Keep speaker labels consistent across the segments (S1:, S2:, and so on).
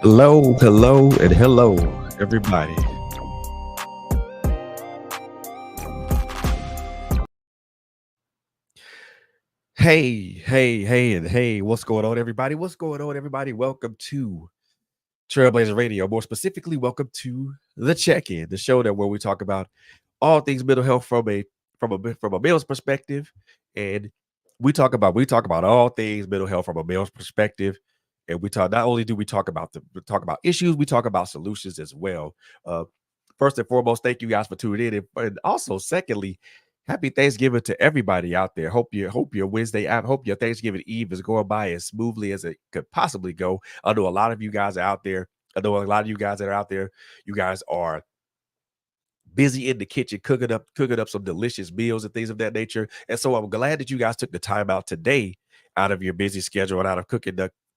S1: And hello, everybody. And hey, what's going on, everybody? What's going on, everybody? Welcome to Trailblazer Radio. More specifically, welcome to the check-in, the show that where we talk about all things mental health from a male's perspective, and we talk about all things mental health from a male's perspective. And we talk not only do we talk about issues, we talk about solutions as well. Uh, First and foremost, thank you guys for tuning in, and also secondly, happy Thanksgiving to everybody out there. Hope your Wednesday app, hope your Thanksgiving Eve is going by as smoothly as it could possibly go. I know a lot of you guys are out there. I know a lot of you guys that are out there. You guys are busy in the kitchen cooking up some delicious meals and things of that nature. And so I'm glad that you guys took the time out today out of your busy schedule and out of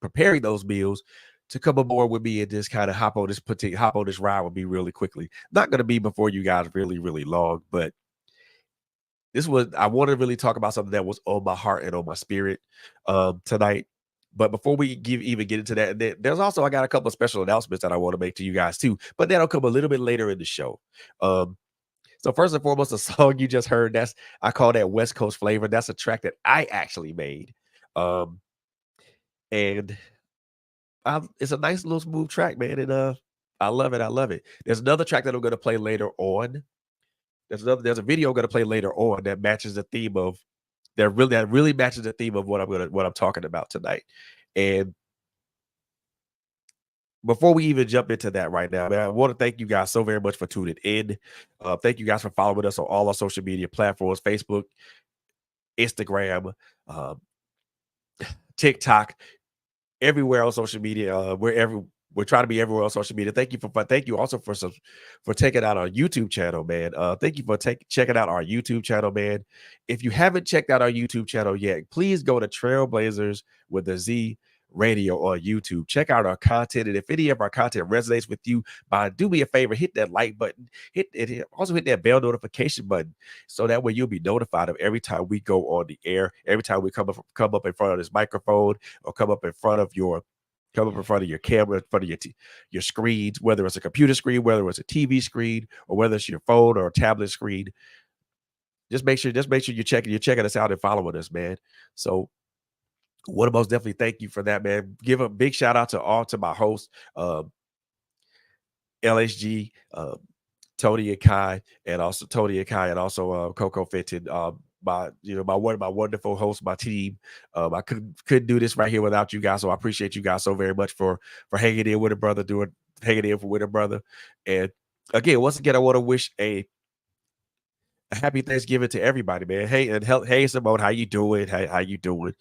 S1: preparing those meals to come aboard with me and just kind of hop on this ride with me really quickly. Not going to be before you guys really long, but I want to really talk about something that was on my heart and on my spirit tonight. But before we even get into that, there's also I got a couple of special announcements that I want to make to you guys too. But that'll come a little bit later in the show. So first and foremost, the song you just heard, I call that West Coast flavor. That's a track that I actually made. And it's a nice little smooth track, man. And I love it. I love it. There's another track that I'm gonna play later on. There's a video I'm gonna play later on that matches the theme of that really matches the theme of what I'm talking about tonight. And before we even jump into that right now, man, I want to thank you guys so very much for tuning in. Thank you guys for following us on all our social media platforms: Facebook, Instagram, um, TikTok, everywhere on social media. We're trying to be everywhere on social media. Thank you also for taking out our YouTube channel, man. Thank you for checking out our YouTube channel, man. If you haven't checked out our YouTube channel yet, please go to Trailblazers with a Z Radio on YouTube. Check out our content, and if any of our content resonates with you, do me a favor, hit that like button, also hit that bell notification button, so that way you'll be notified of every time we go on the air, every time we come up in front of this microphone, or come up in front of your camera, in front of your screens, whether it's a computer screen, whether it's a TV screen, or whether it's your phone or a tablet screen. Just make sure you're checking us out and following us, man. So want to most definitely thank you for that, man. Give a big shout out to my hosts, LSG, Tony and Kai, and also Coco Fenton. My wonderful hosts, my team. I couldn't do this right here without you guys. So I appreciate you guys so very much for hanging in with a brother, with a brother. And again, once again, I want to wish a happy Thanksgiving to everybody, man. Hey Simone, how you doing? How you doing?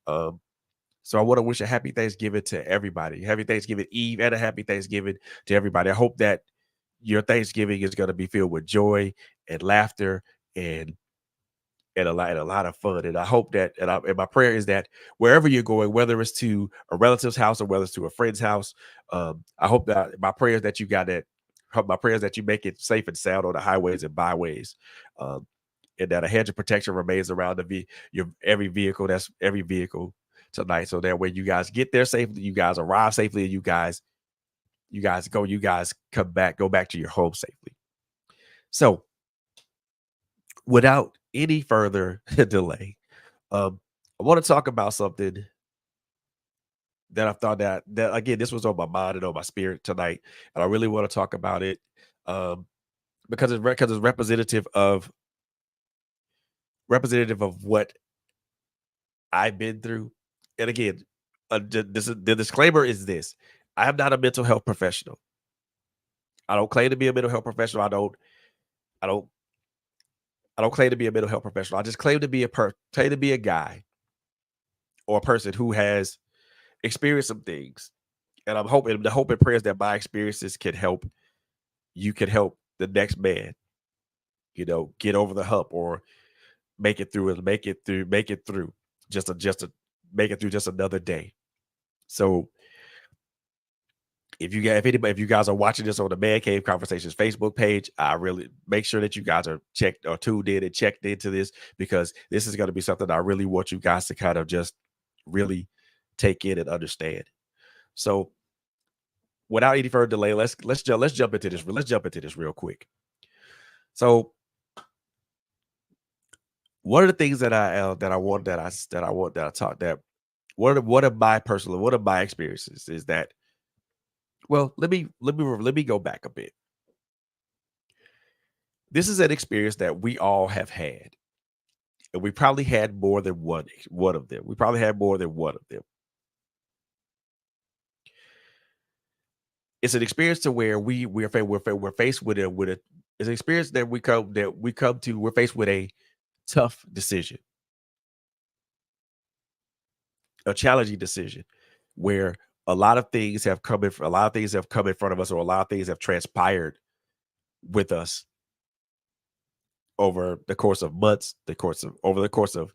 S1: So I want to wish a happy Thanksgiving to everybody. Happy Thanksgiving Eve and a happy Thanksgiving to everybody. I hope that your Thanksgiving is going to be filled with joy and laughter and a lot of fun. And I hope that, and my prayer is that wherever you're going, whether it's to a relative's house or whether it's to a friend's house, I hope that my prayer is that you got that. My prayer is that you make it safe and sound on the highways and byways, and that a hedge of protection remains around every vehicle tonight, so that when you guys get there safely, you guys arrive safely, and you guys go back to your home safely. So without any further delay, I want to talk about something that I thought that again, this was on my mind and on my spirit tonight, and I really want to talk about it, because it's representative of what I've been through. And again, the disclaimer is this: I am not a mental health professional. I don't claim to be a mental health professional. I don't claim to be a mental health professional. I just claim to be a guy or a person who has experienced some things. And the hope and prayers that my experiences can help the next man, get over the hump or make it through just another day. So if you guys are watching this on the Man Cave Conversations Facebook page, I really make sure that you guys are checked or tuned in and checked into this, because this is going to be something I really want you guys to kind of just really take in and understand. So without any further delay, let's jump into this. Let's jump into this real quick. So, one of the things that I taught that one of my experiences is that, well, let me go back a bit. This is an experience that we all have had, and we probably had more than one of them. We probably had more than one of them. It's an experience to where we're faced with a it's an experience that we come to we're faced with a tough decision, a challenging decision, where a lot of things have come in front of us, or a lot of things have transpired with us over the course of months, over the course of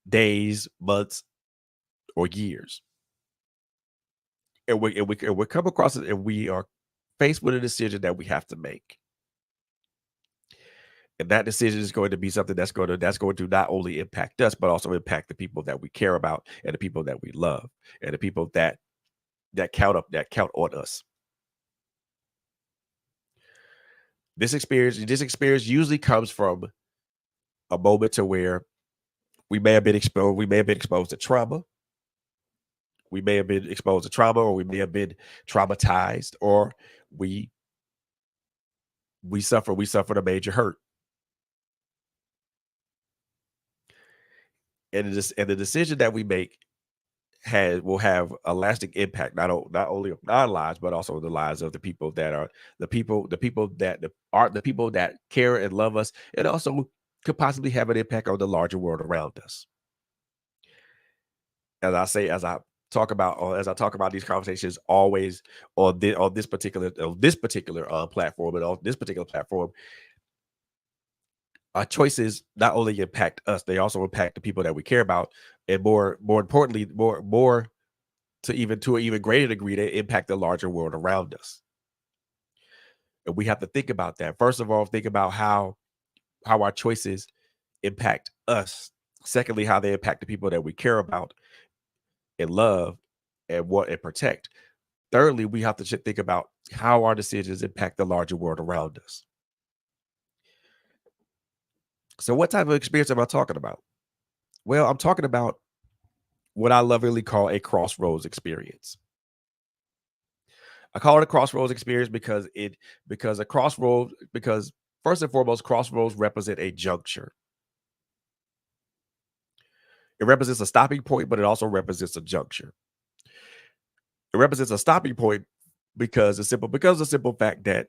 S1: days, months, or years. And we come across it, and we are faced with a decision that we have to make. And that decision is going to be something that's going to not only impact us, but also impact the people that we care about, and the people that we love, and the people that count on us. This experience usually comes from a moment to where we may have been exposed to trauma. We may have been exposed to trauma, or we may have been traumatized, or we we suffered a major hurt. And the decision that we make will have a lasting impact, not only on our lives, but also the lives of the people that are the people that care and love us, and also could possibly have an impact on the larger world around us. As I as I talk about these conversations, always on this particular platform, and on this particular platform, our choices not only impact us, they also impact the people that we care about, and more importantly, more to an even greater degree, they impact the larger world around us. And we have to think about that. First of all, think about how our choices impact us. Secondly, how they impact the people that we care about and love and want and protect. Thirdly, we have to think about how our decisions impact the larger world around us. So, what type of experience am I talking about? Well, I'm talking about what I lovingly call a crossroads experience. I call it a crossroads experience because first and foremost, crossroads represent a juncture. It represents a stopping point, but it also represents a juncture. It represents a stopping point because the simple fact that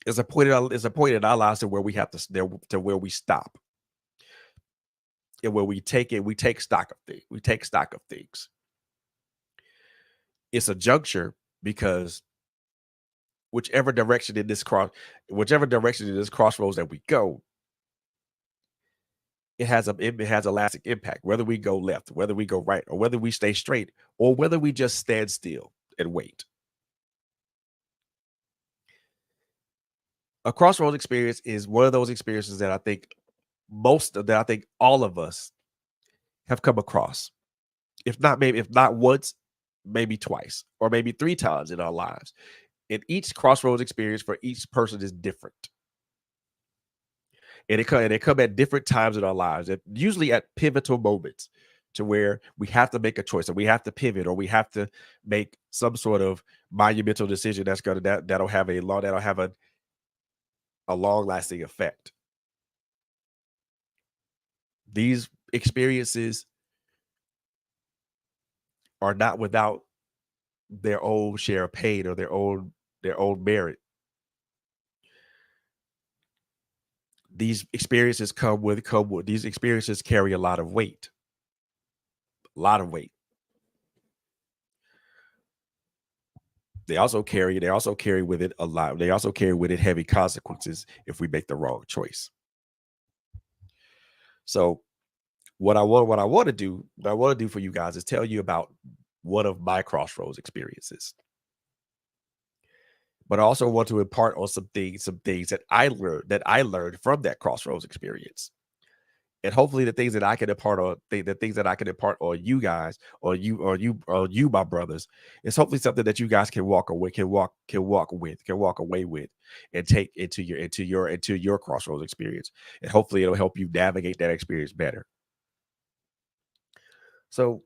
S1: it's a point in our lives to where we have to where we stop, and where we take stock of things. We take stock of things. It's a juncture because whichever direction in this crossroads that we go, it has a lasting impact. Whether we go left, whether we go right, or whether we stay straight, or whether we just stand still and wait. A crossroads experience is one of those experiences that I think all of us have come across. If not once, maybe twice, or maybe three times in our lives. And each crossroads experience for each person is different. And they come at different times in our lives, and usually at pivotal moments, to where we have to make a choice, or we have to pivot, or we have to make some sort of monumental decision that'll have a long lasting effect. These experiences are not without their own share of pain, or their own merit. These experiences carry a lot of weight. A lot of weight. They also carry with it a lot. They also carry with it heavy consequences if we make the wrong choice. So what I want to do for you guys is tell you about one of my crossroads experiences. But I also want to impart on some things that I learned from that crossroads experience. And hopefully the things that I can impart on the things that I can impart on you guys, or you, my brothers, is hopefully something that you guys can walk away, can walk away with, and take into your crossroads experience. And hopefully it'll help you navigate that experience better. So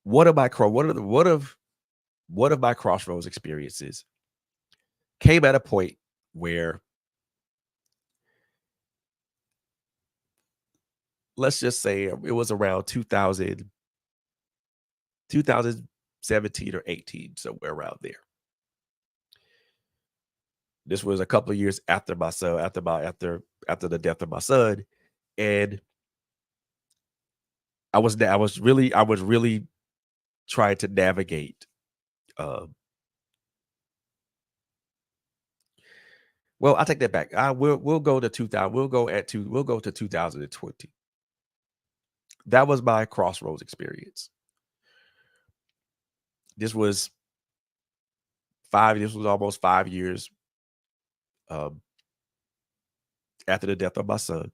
S1: one of my one of my crossroads experiences came at a point where, let's just say, it was around 2017 or 18, somewhere around there. This was a couple of years after my son, after the death of my son, and I was really trying to navigate. Um, well, I take that back. We'll go to 2000. We'll go to 2020. That was my crossroads experience. This was five. This was almost 5 years um, after the death of my son,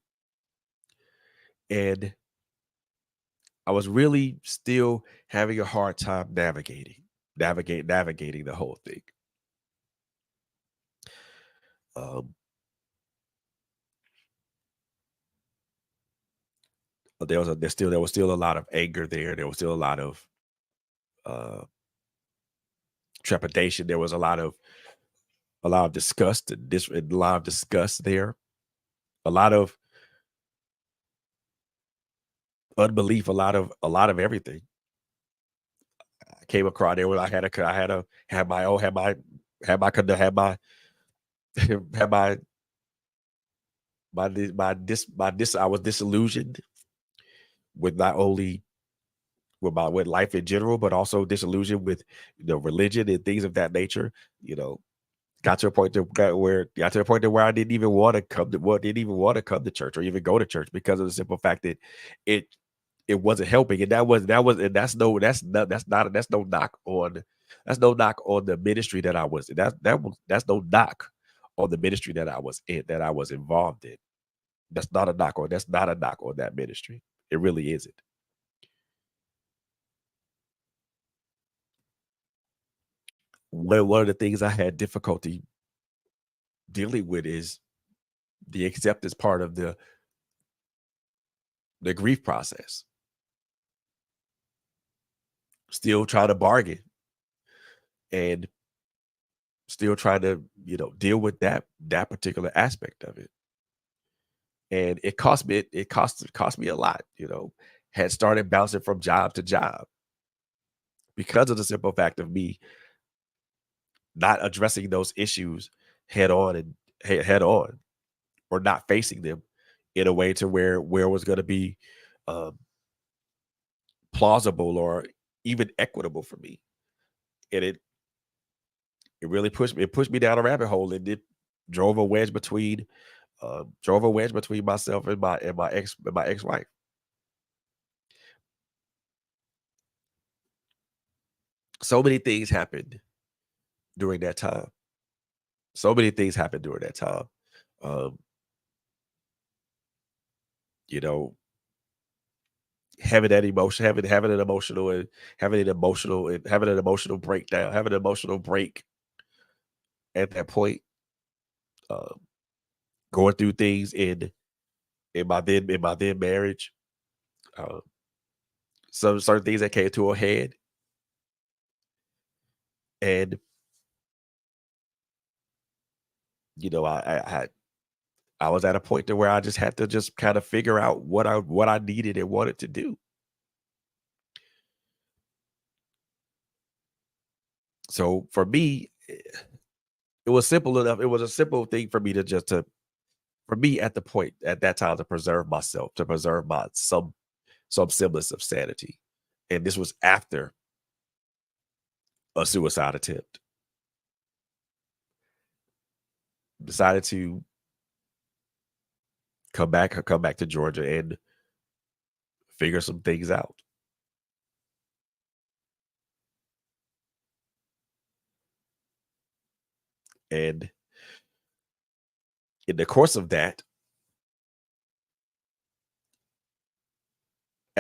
S1: and I was really still having a hard time navigating the whole thing. Um, but there was still a lot of anger there. There was still a lot of uh, trepidation. There was a lot of disgust and a lot of disgust there. A lot of unbelief. A lot of everything. I came across there where I had a had my own had my had my had my dis I was disillusioned with not only with life in general, but also disillusioned with religion and things of that nature. You know, got to the point to where I didn't even want to come to what didn't even want to come to church or even go to church because of the simple fact that it it wasn't helping. And and that's no knock on the ministry that I was in. That's no knock on the ministry that I was involved in. That's not a knock on that ministry. It really isn't. One of the things I had difficulty dealing with is the acceptance part of the grief process. Still trying to bargain and still trying to, deal with that particular aspect of it. And it cost me a lot, Had started bouncing from job to job because of the simple fact of me not addressing those issues head on head on, or not facing them in a way to where it was going to be um, plausible or even equitable for me. And it really pushed me down a rabbit hole, and it drove a wedge between myself and my ex-wife. So many things happened during that time. So many things happened during that time. Um, you know, having that emotion, having an emotional and having an emotional breakdown, having an emotional break at that point, um, going through things in my then marriage, uh, some certain things that came to a head, and I was at a point to where I just had to just kind of figure out what I needed and wanted to do. So for me, it was simple enough. It was a simple thing for me for me at that time to preserve myself, to preserve my some semblance of sanity. And this was after a suicide attempt. Decided to come back to Georgia and figure some things out. And in the course of that,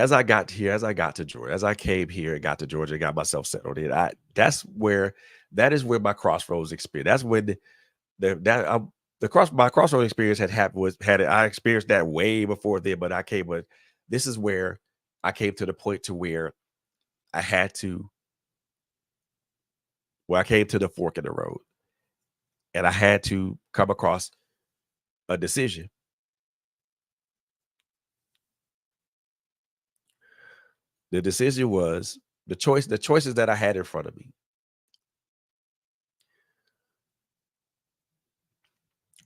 S1: as I got here, as I got to Georgia, as I came here and got to Georgia and got myself settled in, that is where my crossroads experience. That's when the that the cross my crossroads experience had happened was had I experienced that way before then, but I came but this is where I came to the point to where I had to where I came to the fork in the road and I had to come across a decision. The decision was the choices that I had in front of me.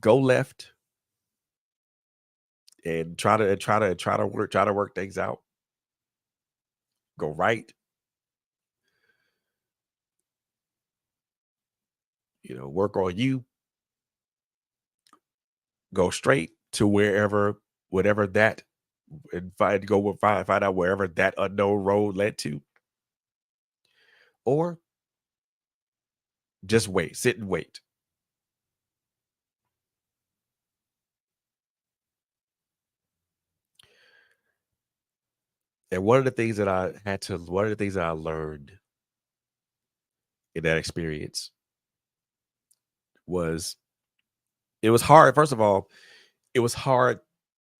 S1: Go left and try to work things out. Go right, work on you, go straight to wherever whatever that and find out wherever that unknown road led to, or just wait, sit and wait. And one of the things that I learned in that experience was it was hard. First of all, it was hard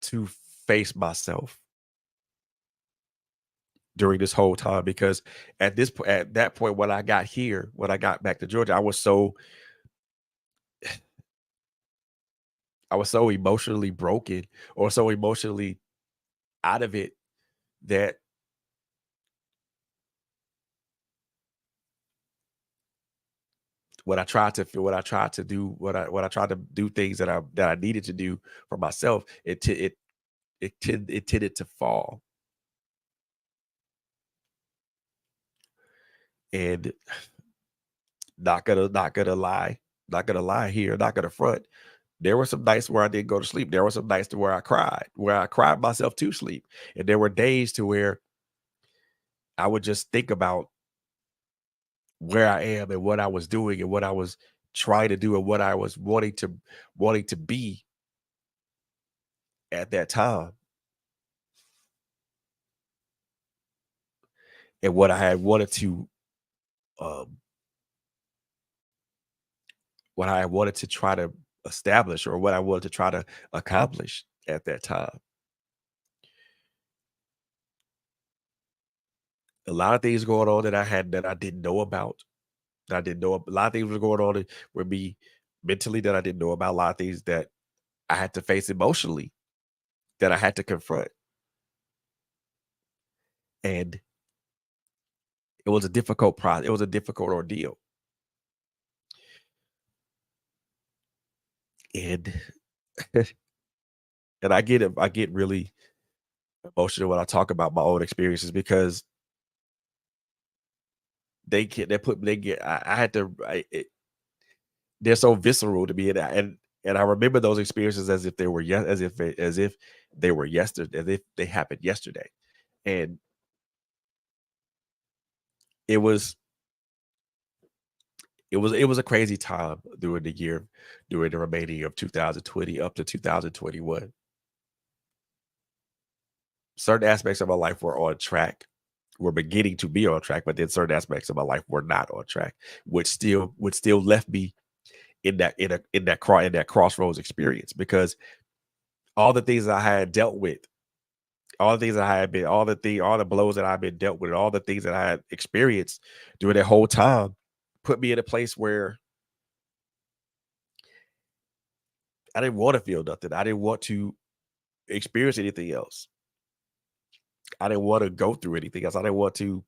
S1: to face myself during this whole time because at that point when I got here, when I got back to Georgia, I was so emotionally broken or so emotionally out of it that when I tried to do things that I needed to do for myself, it tended to fall. And not gonna lie here, not gonna front. There were some nights where I didn't go to sleep. There were some nights to where I cried myself to sleep. And there were days to where I would just think about where I am and what I was doing and what I was trying to do and what I was wanting to be at that time and um what I wanted to try to establish or what I wanted to try to accomplish at that time. A lot of things going on that I didn't know about. That I didn't know a lot of things were going on with me mentally that I didn't know about. A lot of things that I had to face emotionally that I had to confront. And it was a difficult process. It was a difficult ordeal. And and I get really emotional when I talk about my own experiences because they get I had to they're so visceral to me and I remember those experiences as if they were as if they were yesterday as if they happened yesterday. And it was it was a crazy time during the remaining of 2020 up to 2021. Certain aspects of my life were on track, were beginning to be on track, but then certain aspects of my life were not on track, which still left me in that crossroads experience because all the things that I had dealt with, all the things that I had been, all the blows that I've been dealt with, all the things that I had experienced during that whole time put me in a place where I didn't want to feel nothing. I didn't want to experience anything else. I didn't want to go through anything else. I didn't want to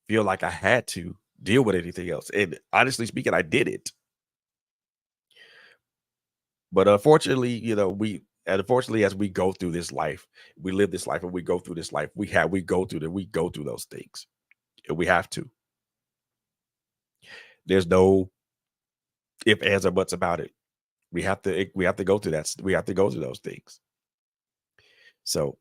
S1: feel like I had to deal with anything else. And honestly speaking, I did it. But unfortunately, as we go through this life, we live this life and we go through this life, we go through those things. And we have to. There's no if, ands, or buts about it. We have to go through that. We have to go through those things. So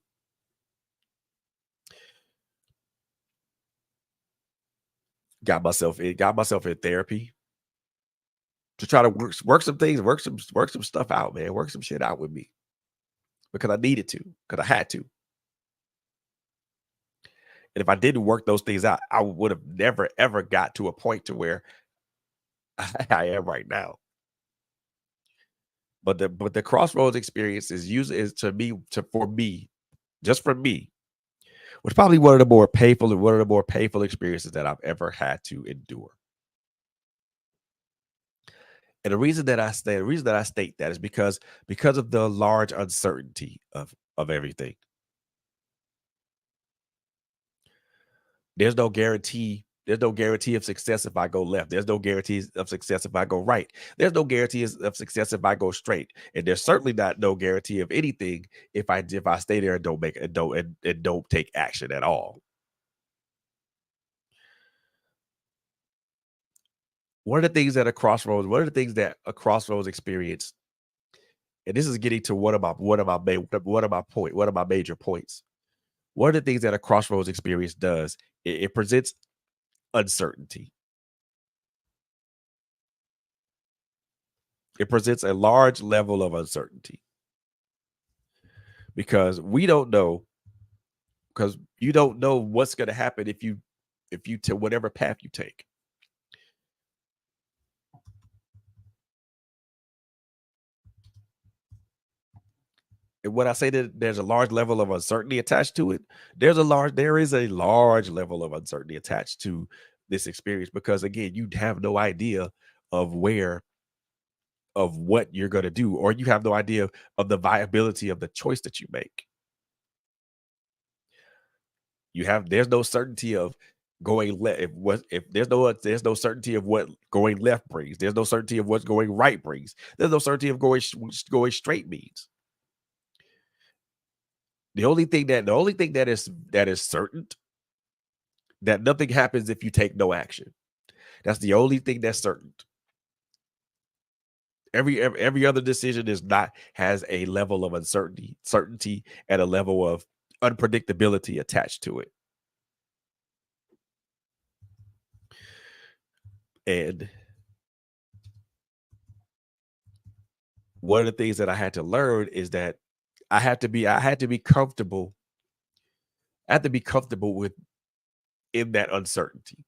S1: got myself in therapy to try to work some things, work some stuff out, man. Work some shit out with me because I needed to, because I had to. And if I didn't work those things out, I would have never ever got to a point to where I am right now. But the Crossroads experience is usually is to me to for me, just for me, was probably one of the more painful experiences that I've ever had to endure. And the reason that I state that is because of the large uncertainty of everything. There's no guarantee of success if I go left. There's no guarantees of success if I go right. There's no guarantees of success if I go straight. And there's certainly not no guarantee of anything if I stay there and don't make and don't take action at all. One of the things that a crossroads experience, and this is getting to one of my major points. One of the things that a crossroads experience does, it presents uncertainty. It presents a large level of uncertainty because we don't know because you don't know what's going to happen if you to whatever path you take. And when I say that there's a large level of uncertainty attached to it, there is a large level of uncertainty attached to this experience because again, you have no idea of where of what you're going to do, or you have no idea of the viability of the choice that you make. There's no certainty of going left. If there's no certainty of what going left brings. There's no certainty of what going right brings. There's no certainty of going straight means. The only thing that is certain, that nothing happens if you take no action. That's the only thing that's certain. Every other decision is not has a level of certainty, and a level of unpredictability attached to it. And one of the things that I had to learn is that I had to be comfortable. I had to be comfortable with in that uncertainty.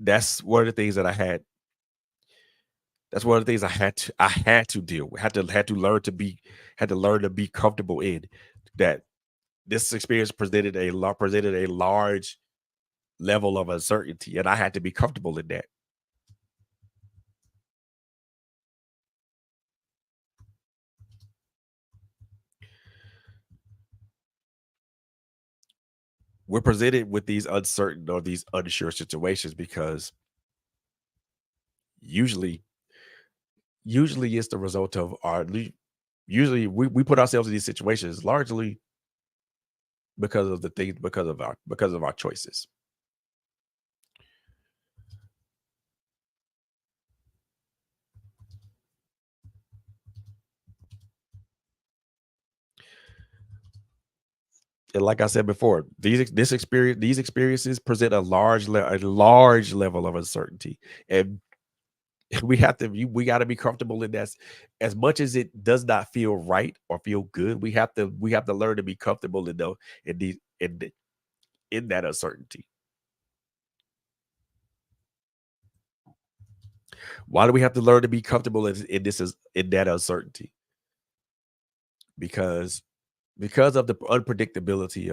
S1: That's one of the things that I had. That's one of the things I had to deal with. Had to learn to be comfortable in that this experience presented a large level of uncertainty, and I had to be comfortable in that. We're presented with these uncertain or these unsure situations because usually usually it's the result of usually we put ourselves in these situations largely because of our choices. And like I said before, these experiences present a large level of uncertainty, and we got to be comfortable in that. As much as it does not feel right or feel good, we have to learn to be comfortable in these in that uncertainty. Why do we have to learn to be comfortable in that uncertainty? Because of the unpredictability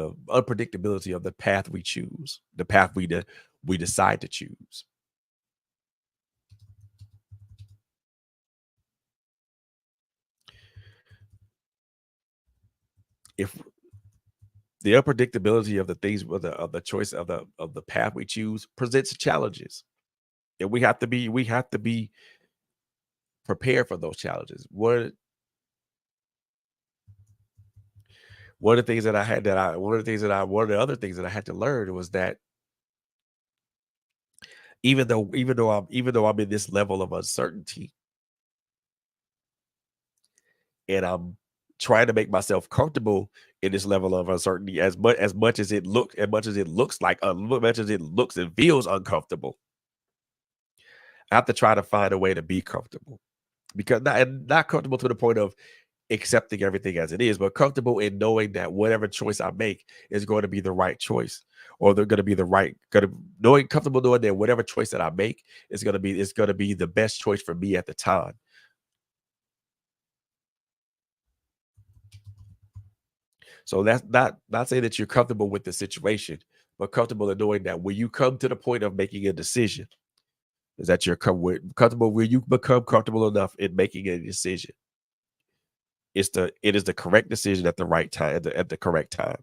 S1: of the path we choose, the path we decide to choose. If the unpredictability of the things of the choice of the path we choose presents challenges, and we have to be prepared for those challenges. One of the things that I had that I one of the things that I one of the other things that I had to learn was that even though I'm in this level of uncertainty and I'm trying to make myself comfortable in this level of uncertainty as much as it looks and feels uncomfortable. I have to try to find a way to be comfortable. because not comfortable to the point of accepting everything as it is, but comfortable in knowing that whatever choice I make is going to be the right choice, or they're going to be the right, going to knowing comfortable knowing that whatever choice that I make is going to be the best choice for me at the time. So that's not saying that you're comfortable with the situation, but comfortable in knowing that when you come to the point of making a decision, is that you're comfortable where you become comfortable enough in making a decision. It is the correct decision at the right time at the correct time.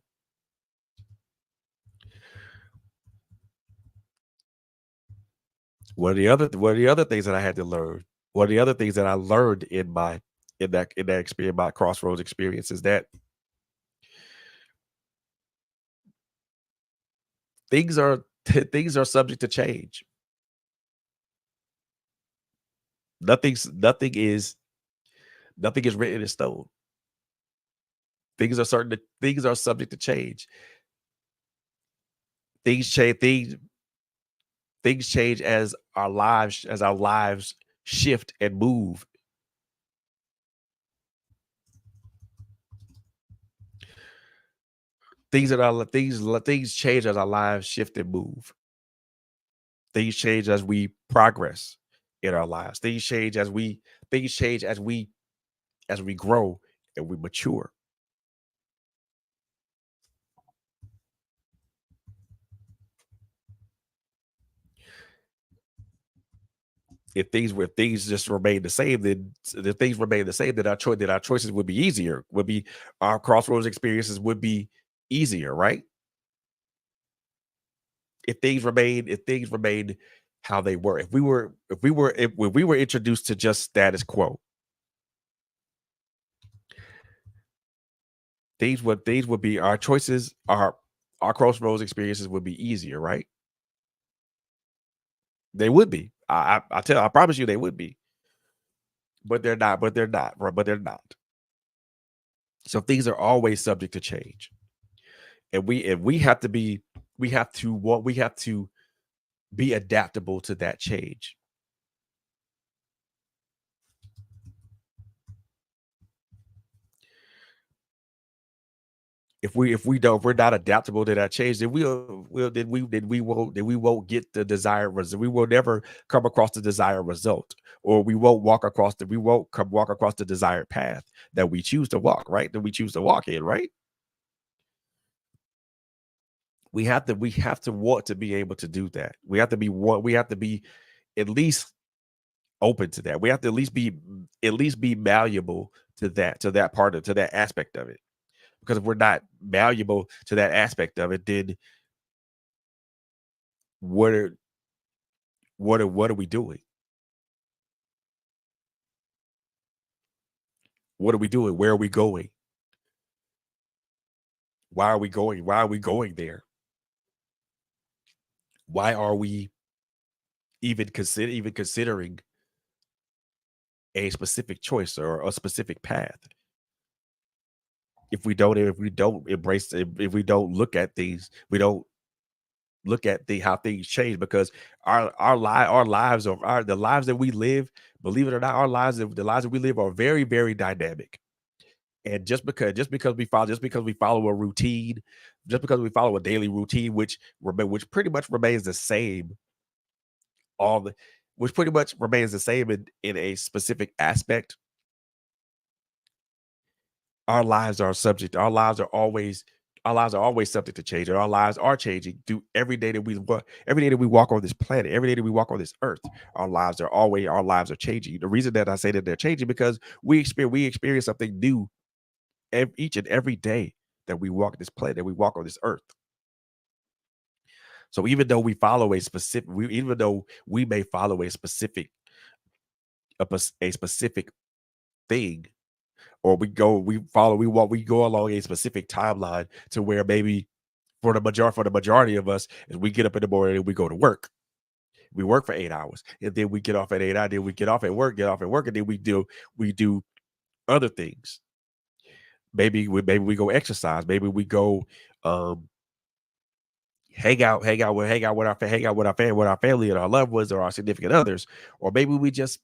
S1: One of the other things that I had to learn, one of the other things that I learned in that experience, my crossroads experience, is that things are things are subject to change. Nothing is written in stone. Things are subject to change. Things things change as our lives shift and move. Things change as our lives shift and move. Things change as we progress in our lives. Things change as we grow and we mature. If things just remain the same, then if things remain the same, then our choices would be easier. Would be our crossroads experiences would be easier, right? If things remained how they were. If we were introduced to just status quo, things would be our choices, our crossroads experiences would be easier, right? They would be. I promise you they would be. But they're not. So things are always subject to change. And we have to be adaptable to that change. If we're not adaptable to that change, then we won't get the desired result. We will never come across the desired result, or we won't come walk across the desired path that we choose to walk, right? That we choose to walk in, right? We have to want to be able to do that. We have to be at least open to that. We have to at least be malleable to that part of to that aspect of it. Because if we're not malleable to that aspect of it, then what are what are we doing? What are we doing? Where are we going? Why are we going? Why are we going there? Why are we even considering a specific choice or a specific path? If we don't embrace if we don't look at these, we don't look at the how things change, because our lives are the lives that we live, believe it or not, the lives that we live are very, very dynamic. And just because we follow a routine, just because we follow a daily routine, which pretty much remains the same, all the which pretty much remains the same in a specific aspect, our lives are subject. Our lives are always subject to change, and our lives are changing through every day that we walk on this planet, every day that we walk on this earth. Our lives are changing. The reason that I say that they're changing, because we experience something new each and every day that we walk this planet, that we walk on this earth. So even though we may follow a specific thing, or we go along a specific timeline to where maybe for the majority of us, is we get up in the morning and we go to work. We work for 8 hours, and then we get off at 8 hours. Then we get off at work, and then we do other things. Maybe we go exercise. Maybe we go um hang out with our family and our loved ones or our significant others, or maybe we just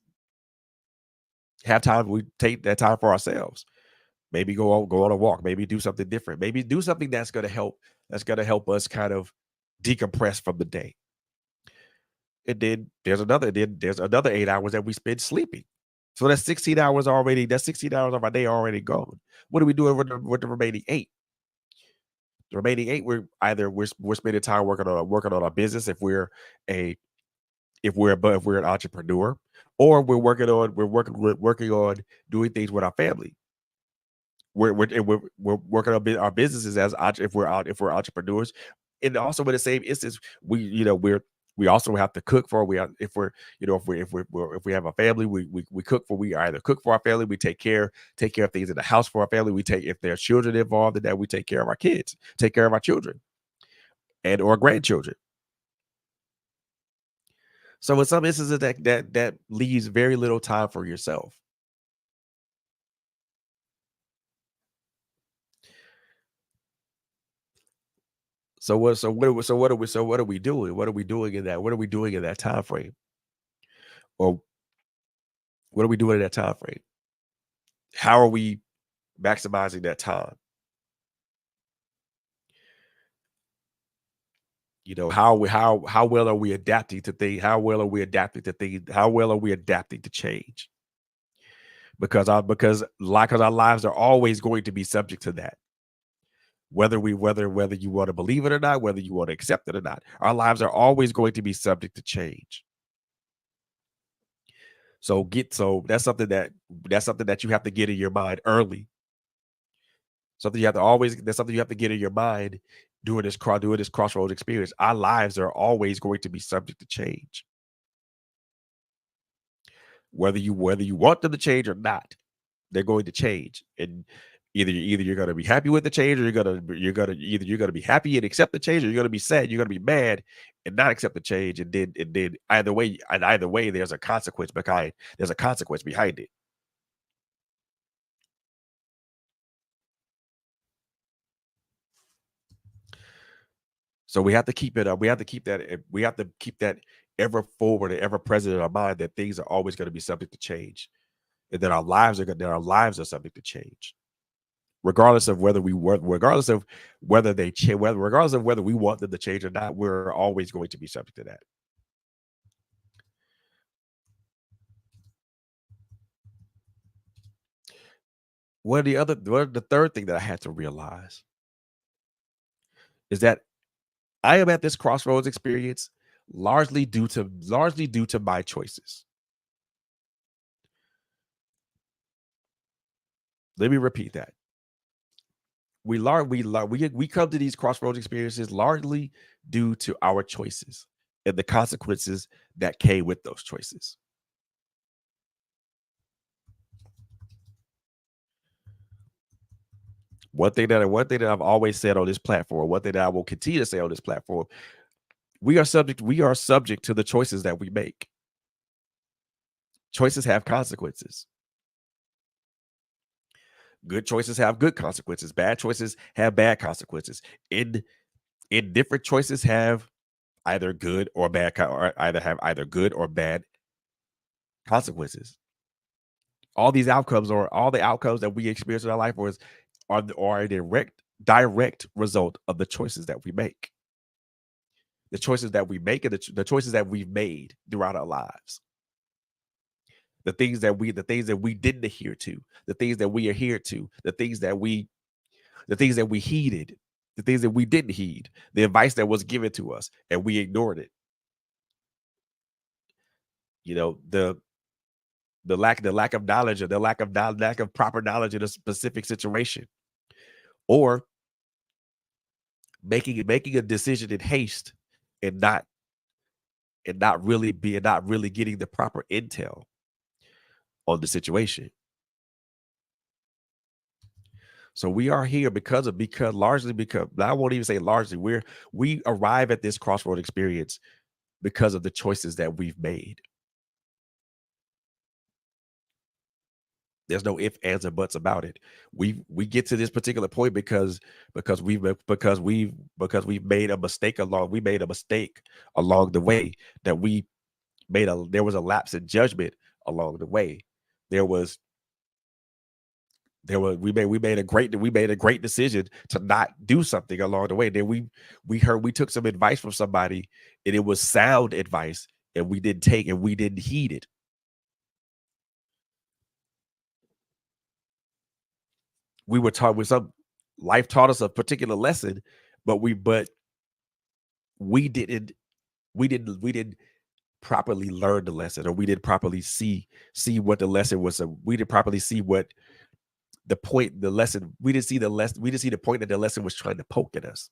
S1: Have time. We take that time for ourselves. Maybe go on a walk. Maybe do something different. Maybe do something that's going to help. That's going to help us kind of decompress from the day. And then there's another 8 hours that we spend sleeping. So that's 16 hours already. That's 16 hours of our day already gone. What are we doing with the remaining eight? The remaining eight, we're spending time working on our business a if we're an entrepreneur, or we're working on doing things with our family. We're working on our businesses as if we're entrepreneurs, and also in the same instance, we also have to cook for we are if we're if we have a family, we cook for we either cook for our family, we take care of things in the house for our family, we take if there are children involved in that, we take care of our kids, take care of our children and or grandchildren. So in some instances that leaves very little time for yourself. What are we doing? What are we doing in that? What are we doing in that time frame? Or what are we doing in that time frame? How are we maximizing that time? How well are we adapting to things? How well are we adapting to things? How well are we adapting to change? Because our lives are always going to be subject to that. Whether you want to believe it or not, whether you want to accept it or not, our lives are always going to be subject to change. So that's something that you have to get in your mind early. That's something you have to get in your mind doing this crossroads experience. Our lives are always going to be subject to change. Whether you want them to change or not, they're going to change. And either you're gonna be happy with the change, or you're gonna be happy and accept the change, or you're gonna be sad, you're gonna be mad and not accept the change. And then either way, there's a consequence behind it. So we have to keep it up. We have to keep that ever forward and ever present in our mind that things are always going to be subject to change. And that our lives are subject to change. Regardless of whether they change, whether regardless of whether we want them to change or not, we're always going to be subject to that. The third thing that I had to realize is that I am at this crossroads experience largely due to my choices. Let me repeat that. We come to these crossroads experiences largely due to our choices and the consequences that came with those choices. One thing that I've always said on this platform, one thing that I will continue to say on this platform, we are subject to the choices that we make. Choices have consequences. Good choices have good consequences. Bad choices have bad consequences. Indifferent choices have either good or bad consequences. All the outcomes that we experience in our life are a direct result of the choices that we make. The choices that we make and the choices that we've made throughout our lives. The things that we didn't adhere to, the things that we adhered to, the things that we heeded, the things that we didn't heed, the advice that was given to us and we ignored it. You know, the lack of knowledge, or lack of proper knowledge in a specific situation, or making a decision in haste and not really getting the proper intel on the situation. So we are here because largely because I won't even say largely, we arrive at this crossroad experience because of the choices that we've made. There's no ifs, ands, or buts about it. We get to this particular point because we've made a mistake along the way, that we made a there was a lapse in judgment along the way. There was we made a great decision to not do something along the way. Then we took some advice from somebody, and it was sound advice, and we didn't heed it. We were taught with some life taught us a particular lesson, but we didn't we didn't properly learn the lesson, or we didn't properly see what the lesson was. We didn't properly see what the point the lesson we didn't see the lesson we didn't see the point that the lesson was trying to poke at us.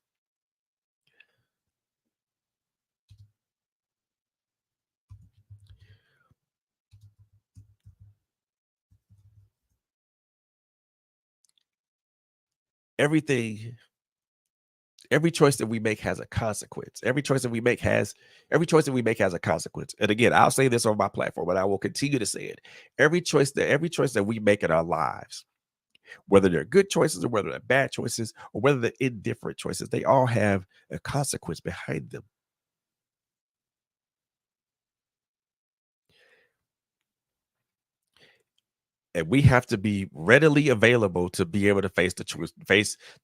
S1: Everything every choice that we make has a consequence. Every choice that we make has a consequence. And again, I'll say this on my platform, but I will continue to say it. Every choice that we make in our lives, whether they're good choices or whether they're bad choices or whether they're indifferent choices, they all have a consequence behind them. And we have to be readily available to be able to face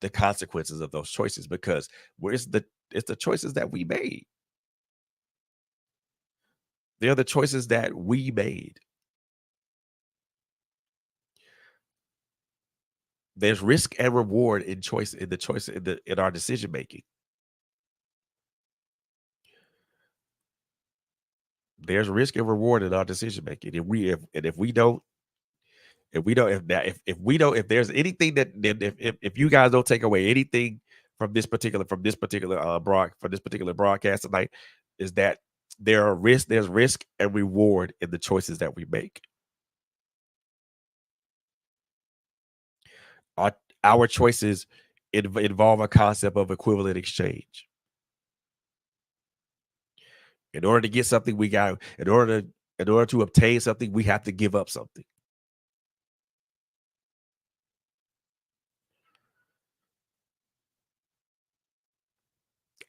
S1: the consequences of those choices, because it's the choices that we made. They're the choices that we made. There's risk and reward in our decision making. There's risk and reward in our decision making. If there's anything if you guys don't take away anything from this particular broadcast tonight, is that there's risk and reward in the choices that we make. Our our choices involve a concept of equivalent exchange. In order to get something, in order to obtain something, we have to give up something.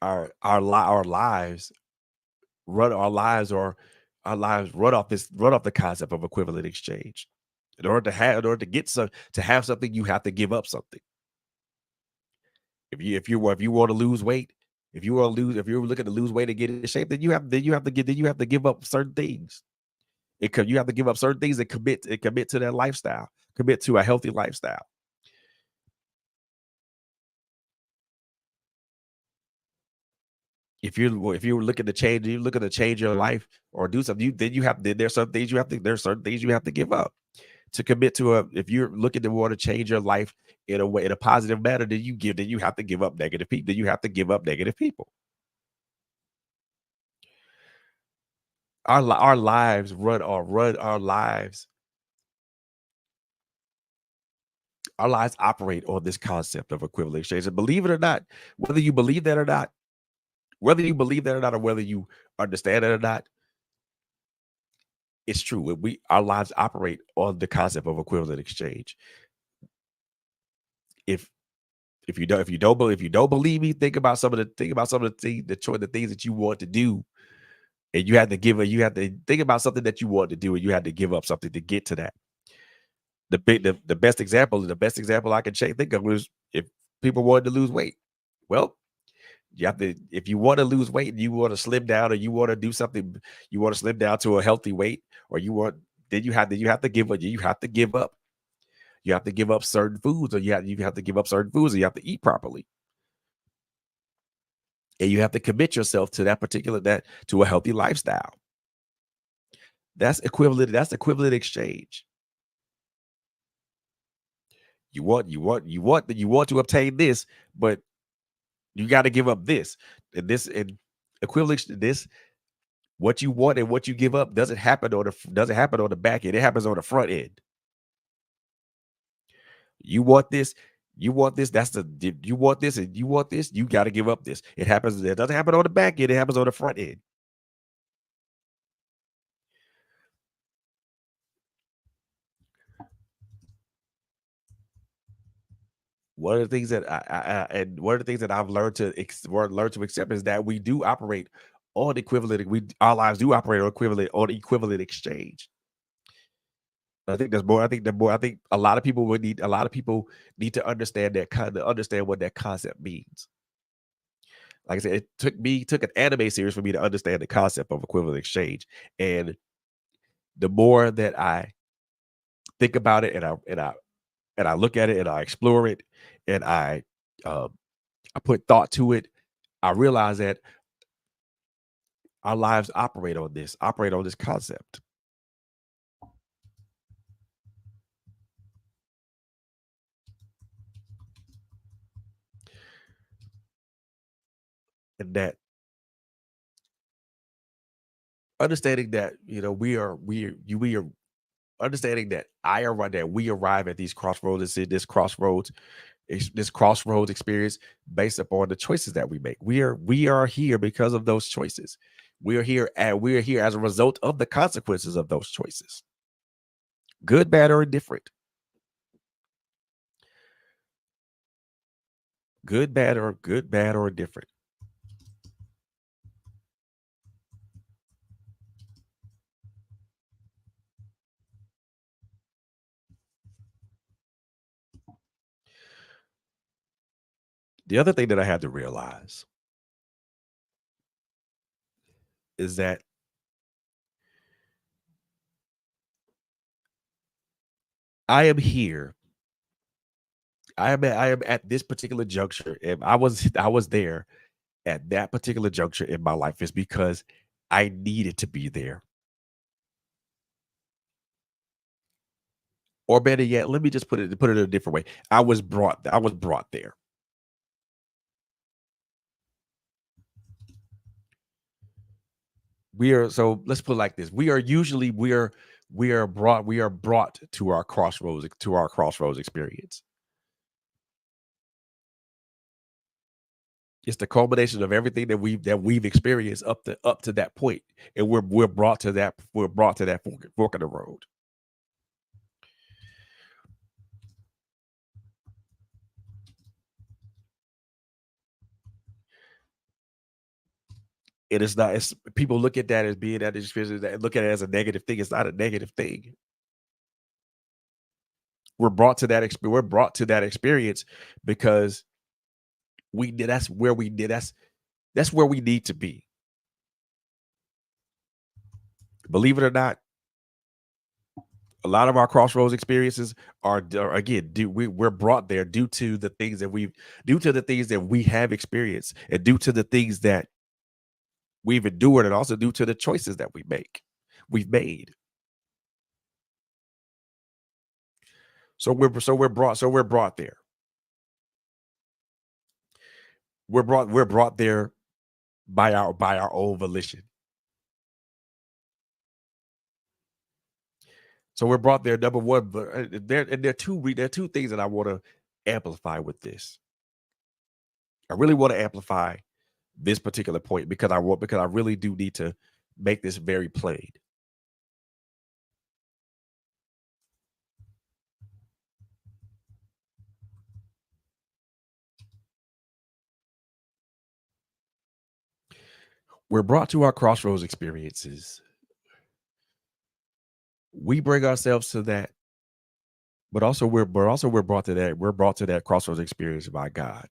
S1: Our lives our lives run off the concept of equivalent exchange. In order to get some to have something, you have to give up something. If you want to lose weight, if you're looking to lose weight and get in shape, then you have to give up certain things. You have to give up certain things and commit to that lifestyle, commit to a healthy lifestyle. If you're looking to change your life or do something, then there's certain things you have to give up to commit to a if you're looking to want to change your life in a positive manner, then you have to give up negative people. Then you have to give up negative people. Our lives run our lives operate on this concept of equivalent exchange. And believe it or not, whether you believe that or not, whether you believe that or not, or whether you understand it or not, it's true. We Our lives operate on the concept of equivalent exchange. If if you don't believe me, think about some of the things that you want to do, and you have to think about something that you want to do, and you had to give up something to get to that. The best example I can think of was if people wanted to lose weight. Well, you have to if you want to lose weight and you want to slim down, or you want to do something, you want to slim down to a healthy weight, or you want then you have to give up you have to give up certain foods, or you have to give up certain foods, or you have to eat properly. And you have to commit yourself to that to a healthy lifestyle. That's equivalent exchange. You want to obtain this, but you got to give up this. And equivalent this what you want and what you give up doesn't happen on the back end. It happens on the front end. You want this, you want this, and you want this, you got to give up this. It doesn't happen on the back end, it happens on the front end. One of the things that and one of the things that I've learned to accept is that we do operate on equivalent. Our lives do operate on equivalent exchange. I think there's more. I think the more. I think a lot of people would need. A lot of people need to understand that kind of understand what that concept means. Like I said, it took an anime series for me to understand the concept of equivalent exchange. And the more that I think about it, and I look at it, and I explore it, and um, I put thought to it, I realize that our lives operate on this concept, and that understanding that we are understanding that we arrive at these crossroads, this crossroads experience based upon the choices that we make. We are here because of those choices. We are here as a result of the consequences of those choices, good, bad, or indifferent. Good, bad, or indifferent. The other thing that I had to realize is that I am here. I am at this particular juncture. If I was there at that particular juncture in my life is because I needed to be there. Or better yet, let me just put it a different way. I was brought there. Let's put it like this. We are brought to our crossroads experience. It's the culmination of everything that we've experienced up to that point, and we're brought to that fork in the road. It is not. It's people look at that as being that experience, look at it as a negative thing. It's not a negative thing. We're brought to that experience because we did. That's where we need to be. Believe it or not, a lot of our crossroads experiences are again we're brought there due to the things that we have experienced, and due to the things that we've endured, and also due to the choices that we've made. So we're brought there. We're brought there by our own volition. So we're brought there. Number one, but there are two things that I want to amplify with this. I really want to amplify this particular point because I really do need to make this very plain. We're brought to our crossroads experiences. We bring ourselves to that, but also we're brought to that. We're brought to that crossroads experience by God.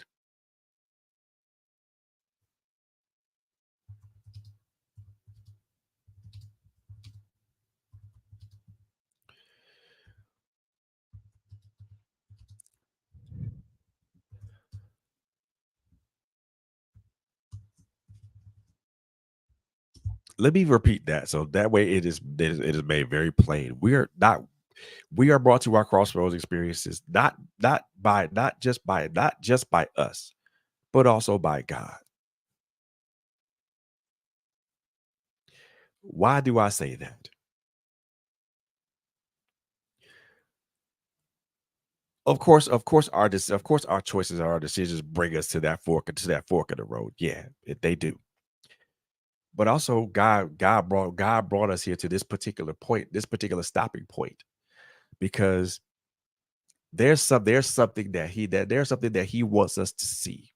S1: Let me repeat that so that way it is made very plain. We are brought to our crossroads experiences not just by us, but also by God. Why do I say that? Of course our choices and our decisions bring us to that fork in the road. Yeah, they do. But also God brought us here to this particular point, this particular stopping point, because there's something that he wants us to see.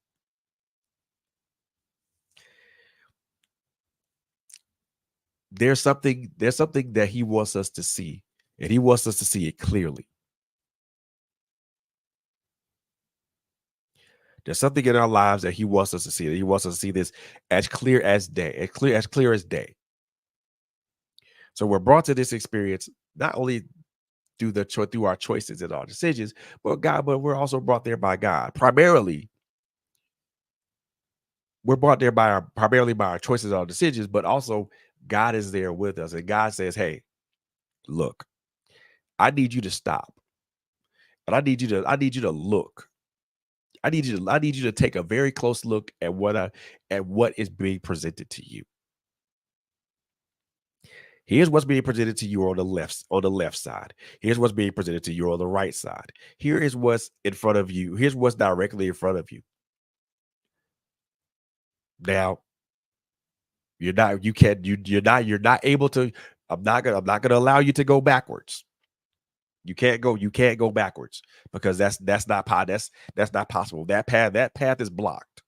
S1: There's something that he wants us to see. and he wants us to see it clearly. There's something in our lives that he wants us to see. That he wants us to see this as clear as day, as clear as day. So we're brought to this experience not only through our choices and our decisions, but we're also brought there by God. Primarily, we're brought there primarily by our choices and our decisions, but also God is there with us. And God says, hey, look, I need you to stop. But I need you to look. I need you to take a very close look at what is being presented to you. Here's what's being presented to you on the left side. Here's what's being presented to you on the right side. Here is what's in front of you. Here's what's directly in front of you. Now, you're not able to. I'm not gonna allow you to go backwards. You can't go backwards because that's not possible. That path is blocked.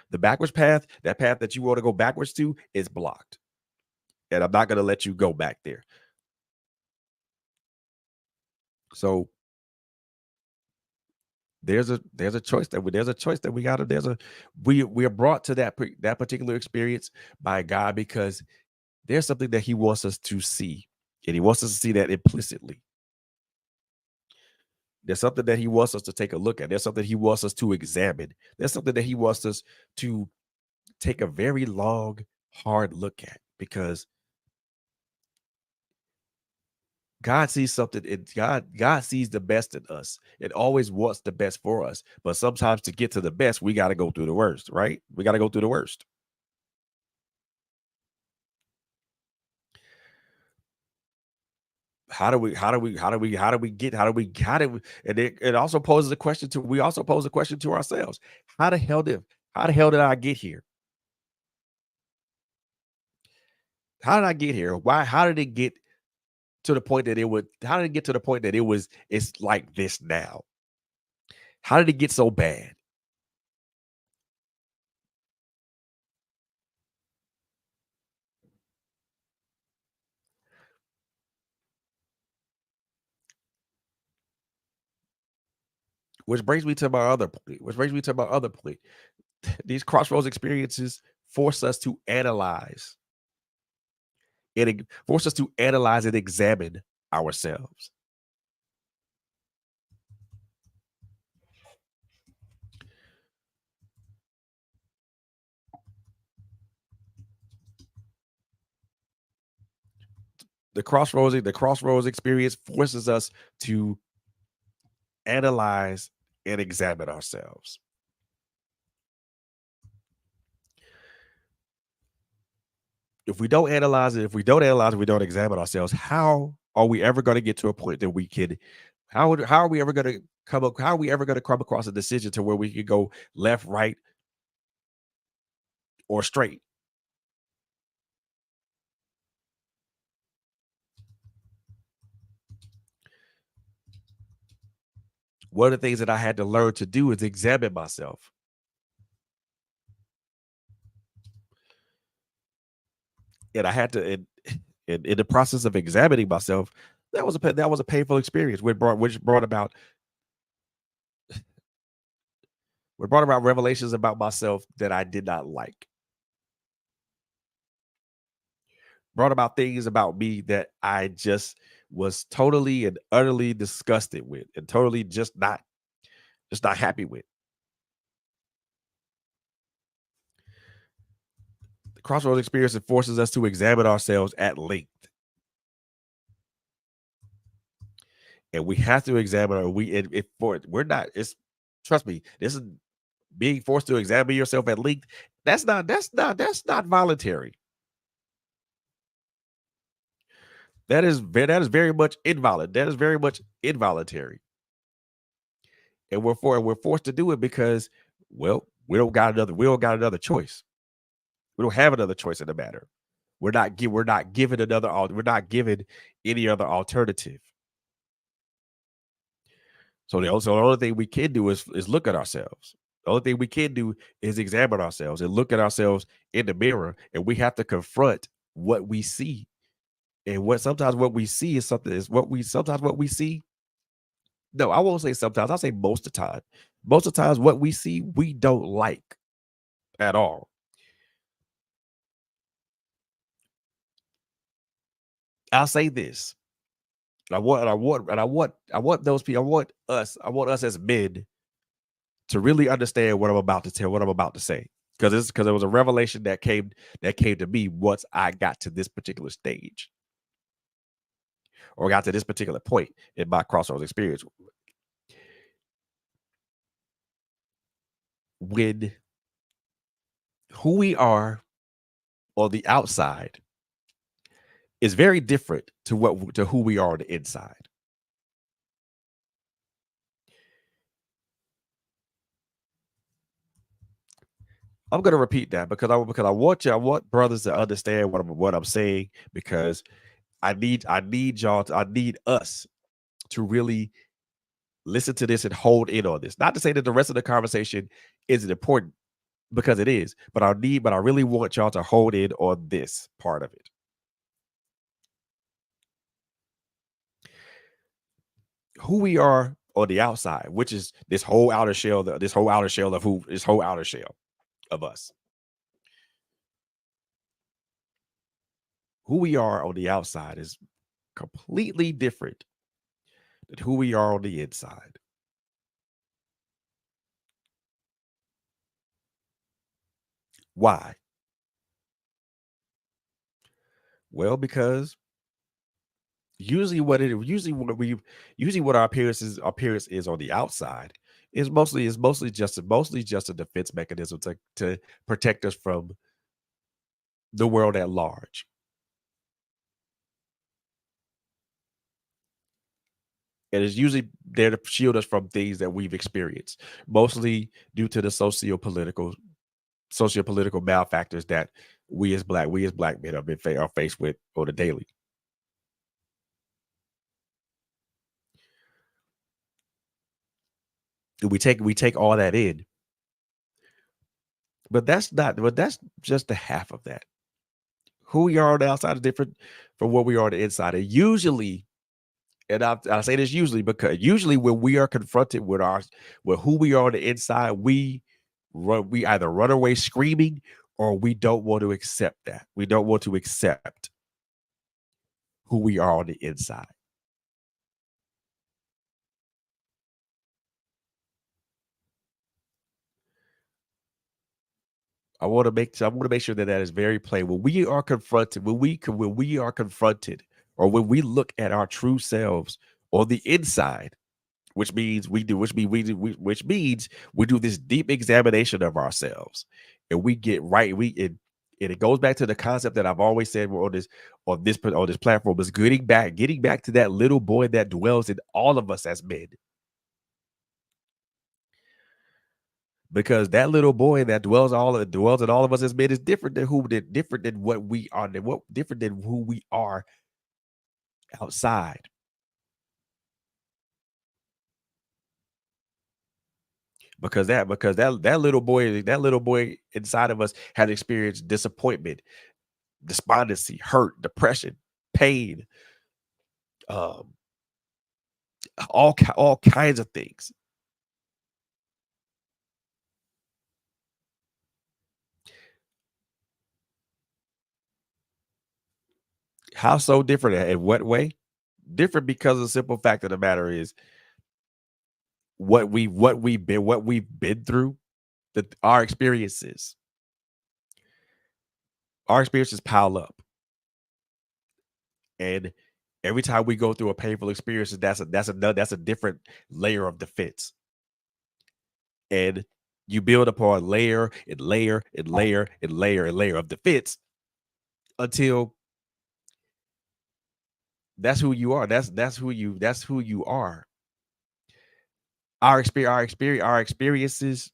S1: The backwards path, that path that you want to go backwards to, is blocked. And I'm not gonna let you go back there. So there's a choice that we gotta we are brought to that particular experience by God because there's something that he wants us to see, and he wants us to see that implicitly. There's something that he wants us to take a look at. There's something he wants us to examine. There's something that he wants us to take a very long, hard look at because God sees something in God sees the best in us. It always wants the best for us. But sometimes to get to the best, we got to go through the worst, right? We got to go through the worst. How do we, and it also poses a question to we also pose a question to ourselves. How the hell did I get here? How did I get here? Why how did it get to the point that it would how did it get to the point that it's like this now? How did it get so bad? Which brings me to my other point. These crossroads experiences force us to analyze force us to analyze and examine ourselves. The crossroads experience forces us to analyze and examine ourselves. If we don't examine ourselves, how are we ever going to get to a point that we can how are we ever going to how are we ever going to come across a decision to where we can go left, right, or straight? One of the things that I had to learn to do is examine myself. And I had to in the process of examining myself, that was a painful experience which brought about revelations about myself that I did not like. Brought about things about me that I just was totally and utterly disgusted with and totally just not happy with. The crossroads experience forces us to examine ourselves at length. And we have to examine we're not it's trust me, this is being forced to examine yourself at length. That's not voluntary. That is very much invalid. That is very much involuntary. And we're forced to do it because we don't got another choice. We don't have another choice in the matter. We're not given we're not given any other alternative. The only thing we can do is look at ourselves. The only thing we can do is examine ourselves and look at ourselves in the mirror, and we have to confront what we see And what sometimes what we see is something is what we sometimes what we see. No, I won't say sometimes. I'll say most of the time. Most of the times, what we see, we don't like at all. I'll say this. I want those people. I want us as men to really understand what I'm about to tell, what I'm about to say, because it was a revelation that came to me once I got to this particular stage or got to this particular point in my crossroads experience. When who we are on the outside is very different to who we are on the inside. I'm gonna repeat that because I want brothers to understand what I'm saying because I need y'all I need us to really listen to this and hold in on this. Not to say that the rest of the conversation isn't important because it is, but I really want y'all to hold in on this part of it. Who we are on the outside, which is this whole outer shell of who this whole outer shell of us. Who we are on the outside is completely different than who we are on the inside. Why? Well, because usually what our appearance is on the outside is mostly just a defense mechanism to protect us from the world at large. And it's usually there to shield us from things that we've experienced, mostly due to the socio-political malfactors that we as black men are faced with on a daily. And we take all that in, but that's just the half of that. Who we are on the outside is different from what we are on the inside. And usually, and I say this usually because usually when we are confronted with who we are on the inside, we either run away screaming or we don't want to accept that. We don't want to accept who we are on the inside. I want to make sure that that is very plain. When we are confronted, or when we look at our true selves on the inside, which means we do this deep examination of ourselves, and we get right. And it goes back to the concept that I've always said on this platform is getting back to that little boy that dwells in all of us as men. Because that little boy that dwells in all of us as men is different than what we are, than what different than who we are outside. That little boy inside of us had experienced disappointment, despondency, hurt, depression, pain, um, all kinds of things. How so different? In what way? Different because the simple fact of the matter is what we've been through, that our experiences pile up, and every time we go through a painful experience, that's a different layer of defense, and you build upon layer and layer and layer and layer and layer of defense until that's who you are. That's who you are. Our experiences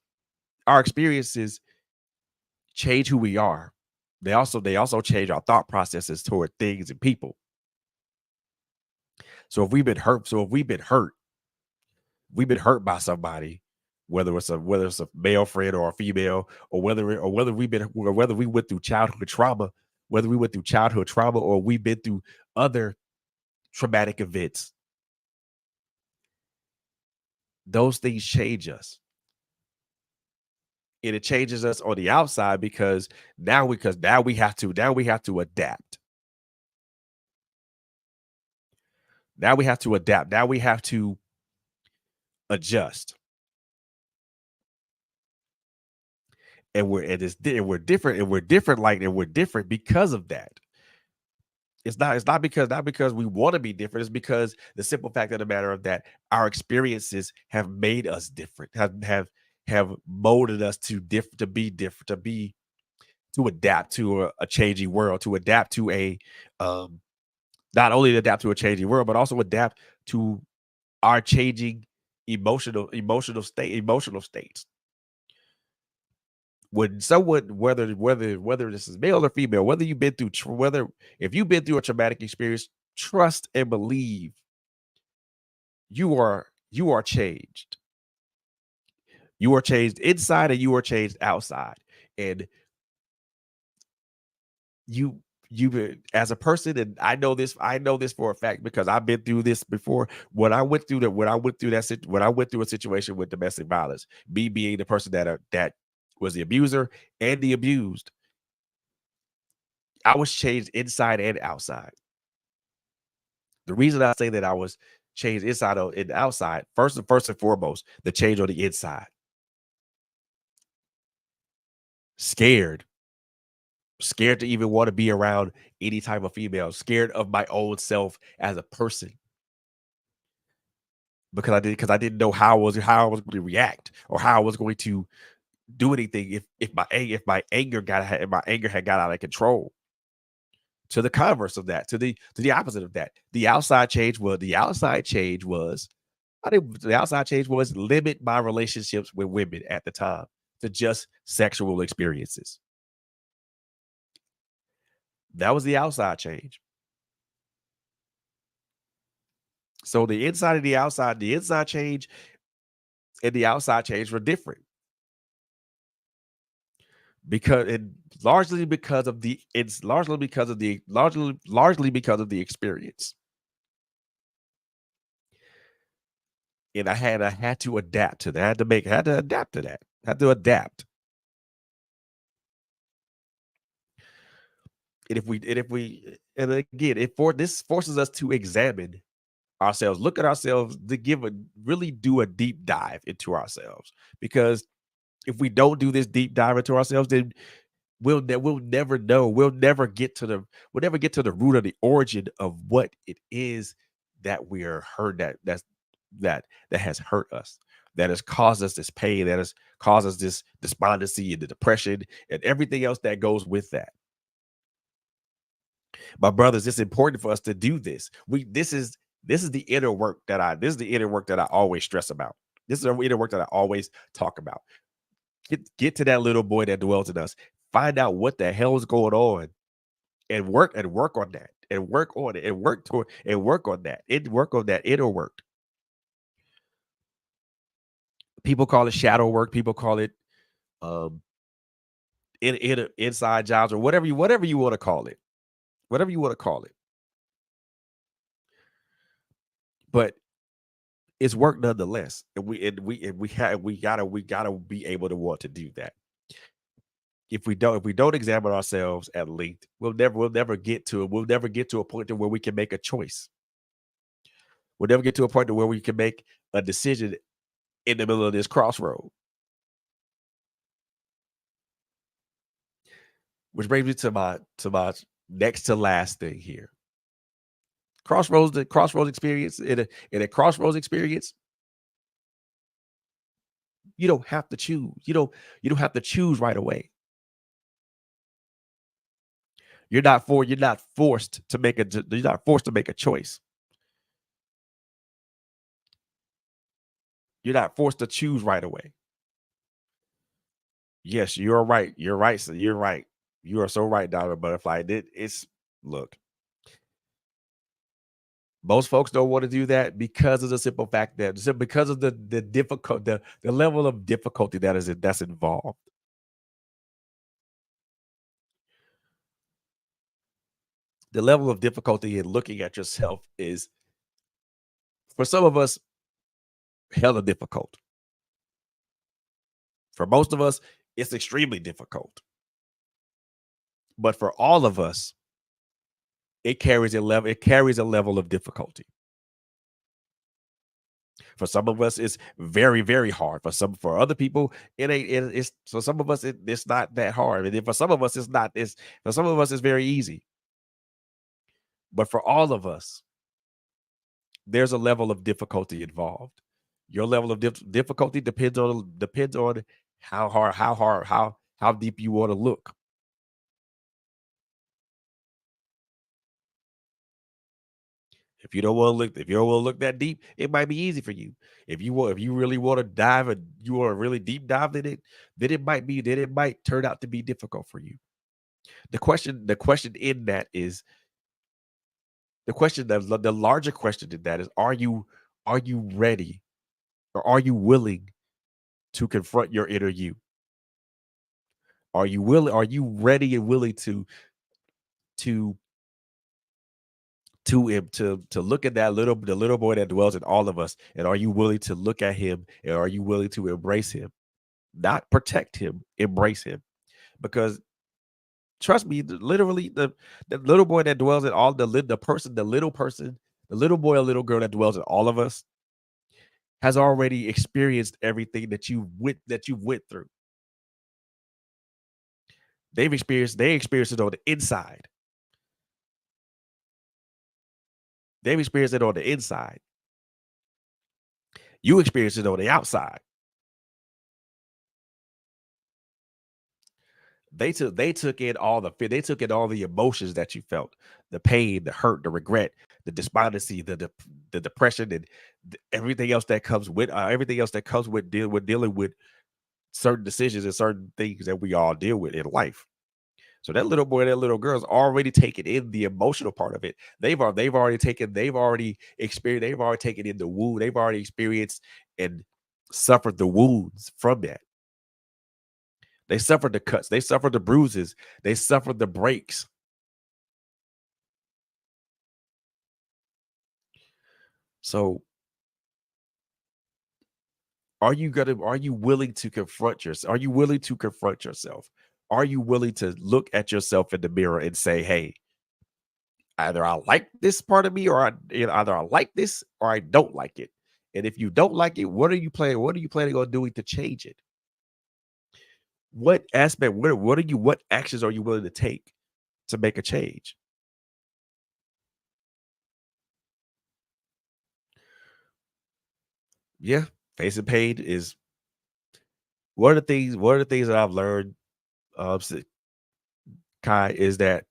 S1: change who we are. They also change our thought processes toward things and people. So if we've been hurt by somebody, whether it's a male friend or a female, or whether we went through childhood trauma, whether we went through childhood trauma or we've been through other traumatic events, those things change us. And it changes us on the outside because now we have to adapt. Now we have to adapt. Now we have to adjust. And we're different because of that. It's not because we want to be different. It's because the simple fact of the matter of that our experiences have made us different, have molded us to be different, to adapt to a changing world, to adapt to a um not only to adapt to a changing world, but also adapt to our changing emotional states. When someone, whether this is male or female, whether you've been through whether if you've been through a traumatic experience, trust and believe you are changed. You are changed inside and you are changed outside. And you as a person, and I know this for a fact because I've been through this before. When I went through a situation with domestic violence, me being the person that was the abuser and the abused, I was changed inside and outside. The reason I say that I was changed inside and outside, first and foremost, the change on the inside. Scared, scared to even want to be around any type of female, scared of my own self as a person because I didn't know how I was going to react or how I was going to do anything if my anger had got out of control. To the converse of that, to the opposite of that, the outside change was I think the outside change was limit my relationships with women at the time to just sexual experiences. That was the outside change. So the inside change and the outside change were different because it largely because of the it's largely because of the largely because of the experience. And I had to adapt to that. I had to adapt to that. I had to adapt. And again, this forces us to examine ourselves, look at ourselves, to give a really do a deep dive into ourselves. Because if we don't do this deep dive into ourselves, then we'll never know. We'll never get to the root of the origin of what it is that we are hurt that has hurt us, that has caused us this pain, that has caused us this despondency and the depression and everything else that goes with that. My brothers, it's important for us to do this. This is the inner work that I always stress about. This is the inner work that I always talk about. Get to that little boy that dwells in us. Find out what the hell is going on and work on that and work on it and work on that and work on that inner work. People call it shadow work. People call it um inside jobs or whatever you want to call it. Whatever you want to call it. But it's work nonetheless. We gotta be able to want to do that. If we don't examine ourselves at length, we'll never get to a point to where we can make a choice. We'll never get to a point to where we can make a decision in the middle of this crossroad. Which brings me to my next to last thing here. The crossroads experience in a crossroads experience, you don't have to choose. You don't have to choose right away. You're not forced to make a you're not forced to make a choice. You're not forced to choose right away. Yes, you're right. You're right. So you're right. You are so right, Dr. Butterfly. It's look, most folks don't want to do that because of the simple fact that because of the level of difficulty that's involved. The level of difficulty in looking at yourself is, for some of us, hella difficult. For most of us, it's extremely difficult. But for all of us, it carries a level of difficulty. For some of us, it's very, very hard. For other people, it's for some of us, it's not that hard. And then for some of us, for some of us, it's very easy. But for all of us, there's a level of difficulty involved. Your level of difficulty depends on how deep you want to look. If you don't want to look that deep, it might be easy for you. If you really want to dive and you want to really deep dive in it, then it might turn out to be difficult for you. The question in that is the larger question in that is, are you ready, or are you willing to confront your inner you? Are you ready and willing to to look at the little boy that dwells in all of us, and are you willing to look at him, and are you willing to embrace him? Not protect him, embrace him. Because trust me, literally the little boy that dwells in all the person, the little person, the little boy or little girl that dwells in all of us has already experienced everything that you went through. They experienced it on the inside. They've experienced it on the inside. You experienced it on the outside. They took in all the emotions that you felt, the pain, the hurt, the regret, the despondency, the depression, and everything else that comes with dealing with certain decisions and certain things that we all deal with in life. So that little boy, that little girl's already taken in the emotional part of it. They've already experienced, they've already taken in the wound, they've already experienced and suffered the wounds from that. They suffered the cuts, they suffered the bruises, they suffered the breaks. So are you willing to confront yourself? Are you willing to confront yourself? Are you willing to look at yourself in the mirror and say, hey, either I like this part of me, or either I like this or I don't like it. And if you don't like it, what are you planning on doing to change it? What actions are you willing to take to make a change? Yeah, facing pain is one of the things that I've learned, s- Kai, is that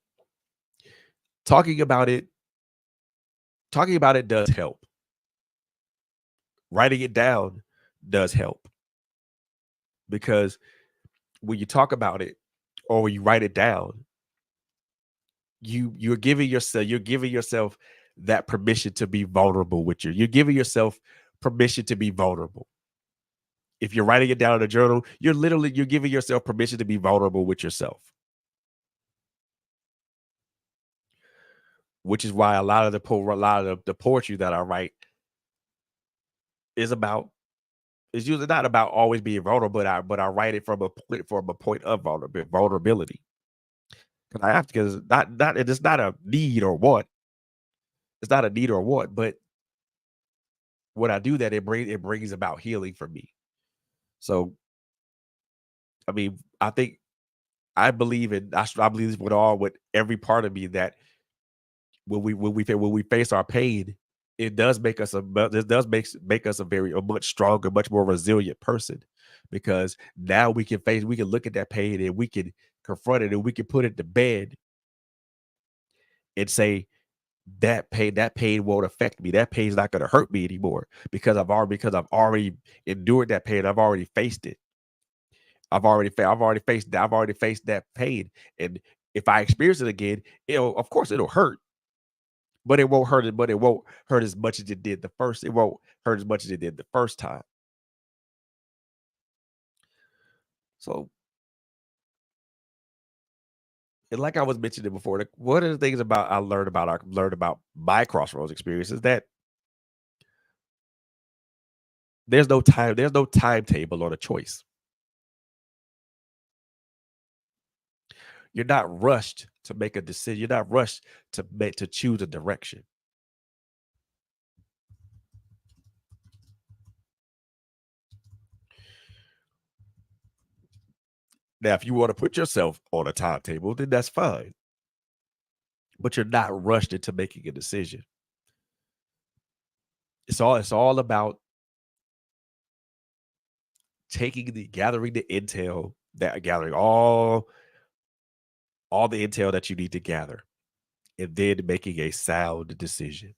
S1: talking about it talking about it does help. Writing it down does help, because when you talk about it or when you write it down, you're giving yourself that permission to be vulnerable with you. You're giving yourself permission to be vulnerable. If you're writing it down in a journal, you're giving yourself permission to be vulnerable with yourself. Which is why a lot of the poetry that I write is about is usually not about always being vulnerable, but I write it from a point of vulnerability. Because not it's not a need or want. It's not a need or want, but when I do that, it brings about healing for me. So I mean, I believe this with every part of me, that when we face our pain, it does make us a much stronger, much more resilient person, because now we can look at that pain, and we can confront it, and we can put it to bed and say, that pain won't affect me. That pain's not going to hurt me anymore, because I've already endured that pain. I've already faced it. I've already faced that pain. And if I experience it again, of course it'll hurt, but it won't hurt as much as it did the first. It won't hurt as much as it did the first time. So And like I was mentioning before, one of the things about I learned about my Crossroads experience is that there's no timetable on a choice. You're not rushed to make a decision. You're not rushed to choose a direction. Now, if you want to put yourself on a timetable, then that's fine. But you're not rushed into making a decision. It's all about gathering the intel, that gathering all the intel that you need to gather, and then making a sound decision.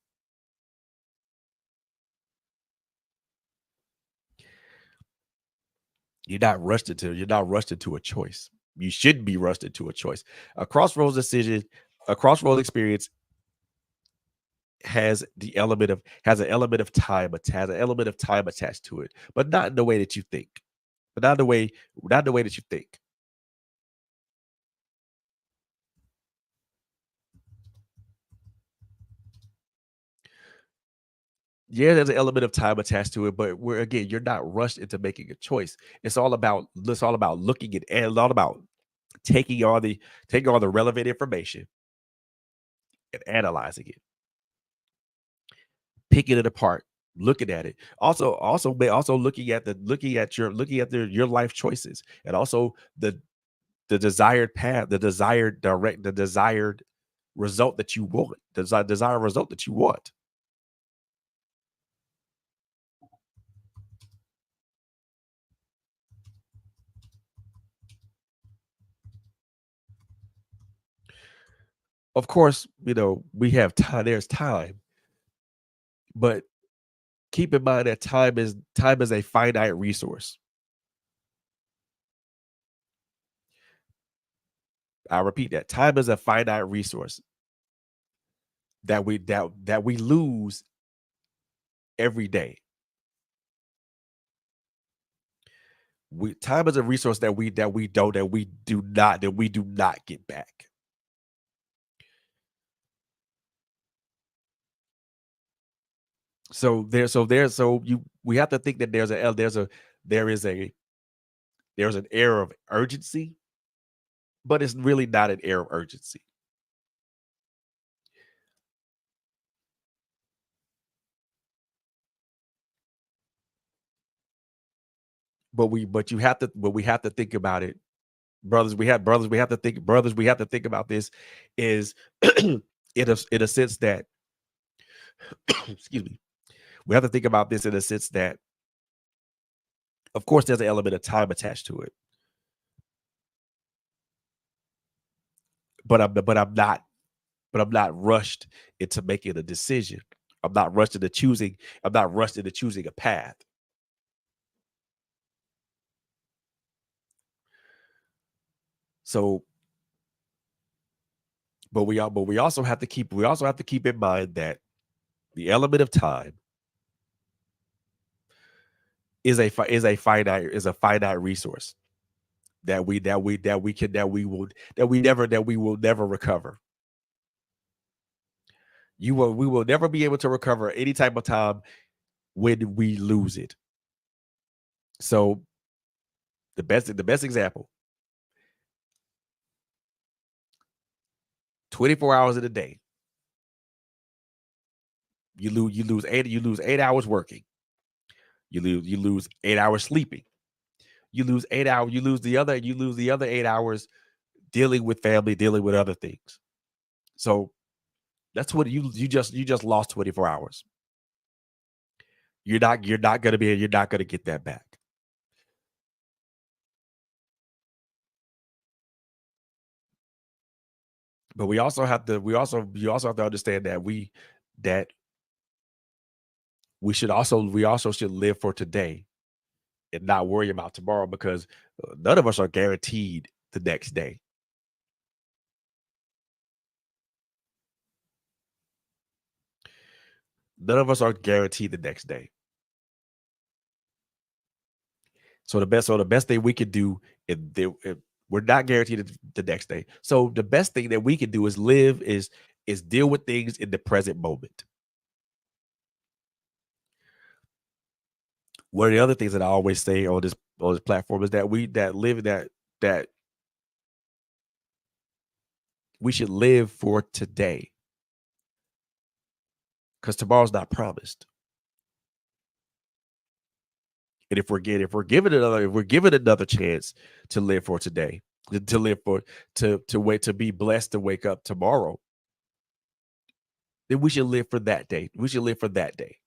S1: You're not rushed into a choice. You shouldn't be rushed into a choice. A crossroads decision, a crossroads experience has an element of time, has an element of time attached to it, but not in the way that you think. But not the way that you think. Yeah, there's an element of time attached to it, but where again, you're not rushed into making a choice. It's all about looking at and it's all about taking all the taking all the relevant information and analyzing it, picking it apart, looking at it. Also looking at your life choices, and also the desired path, the desired result that you want, desired result that you want. Of course, we have time. There's time, but keep in mind that time is a finite resource. I repeat that time is a finite resource that we lose every day. Time is a resource that we do not get back. So you we have to think that there is a there's an air of urgency, but it's really not an air of urgency. But we have to think about it, brothers, we have to think about this is in a sense that excuse me, we have to think about this in a sense that of course there's an element of time attached to it, but I'm not rushed into making a decision. I'm not rushed into choosing a path. So but we also have to keep in mind that the element of time is a finite resource that we will never recover. We will never be able to recover any type of time when we lose it. So the best example, 24 hours in a day, you lose 8 hours working. You lose 8 hours sleeping. You lose the other 8 hours dealing with family, dealing with other things. So that's what you just lost 24 hours. You're not gonna get that back. But we also have to understand that that we also should live for today and not worry about tomorrow, because none of us are guaranteed the next day. None of us are guaranteed the next day. So the best thing we can do, We're not guaranteed the next day. So the best thing that we can do is live is deal with things in the present moment. One of the other things that I always say on this platform is that that we should live for today because tomorrow's not promised. And if we're given another chance to live for today, to live for to wait to be blessed to wake up tomorrow, then we should live for that day. We should live for that day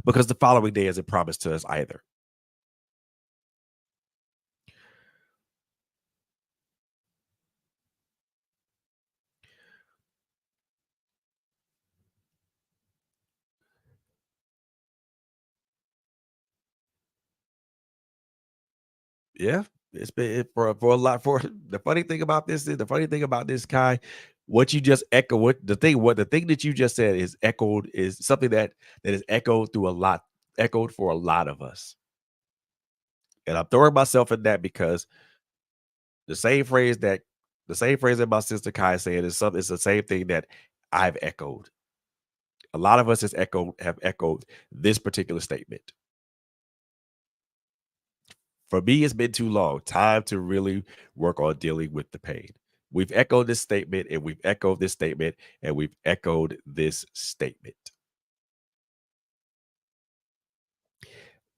S1: because the following day isn't promised to us either. Yeah, it's been for a lot. For the funny thing about this is the funny thing about this, Kai, what you just echo, what the thing that you just said is echoed is something that is echoed through a lot, echoed for a lot of us. And I'm throwing myself in that because the same phrase that the same phrase that my sister Kai said is something. It's the same thing that I've echoed. A lot of us have echoed this particular statement. For me, it's been too long. Time to really work on dealing with the pain. We've echoed this statement and we've echoed this statement and we've echoed this statement.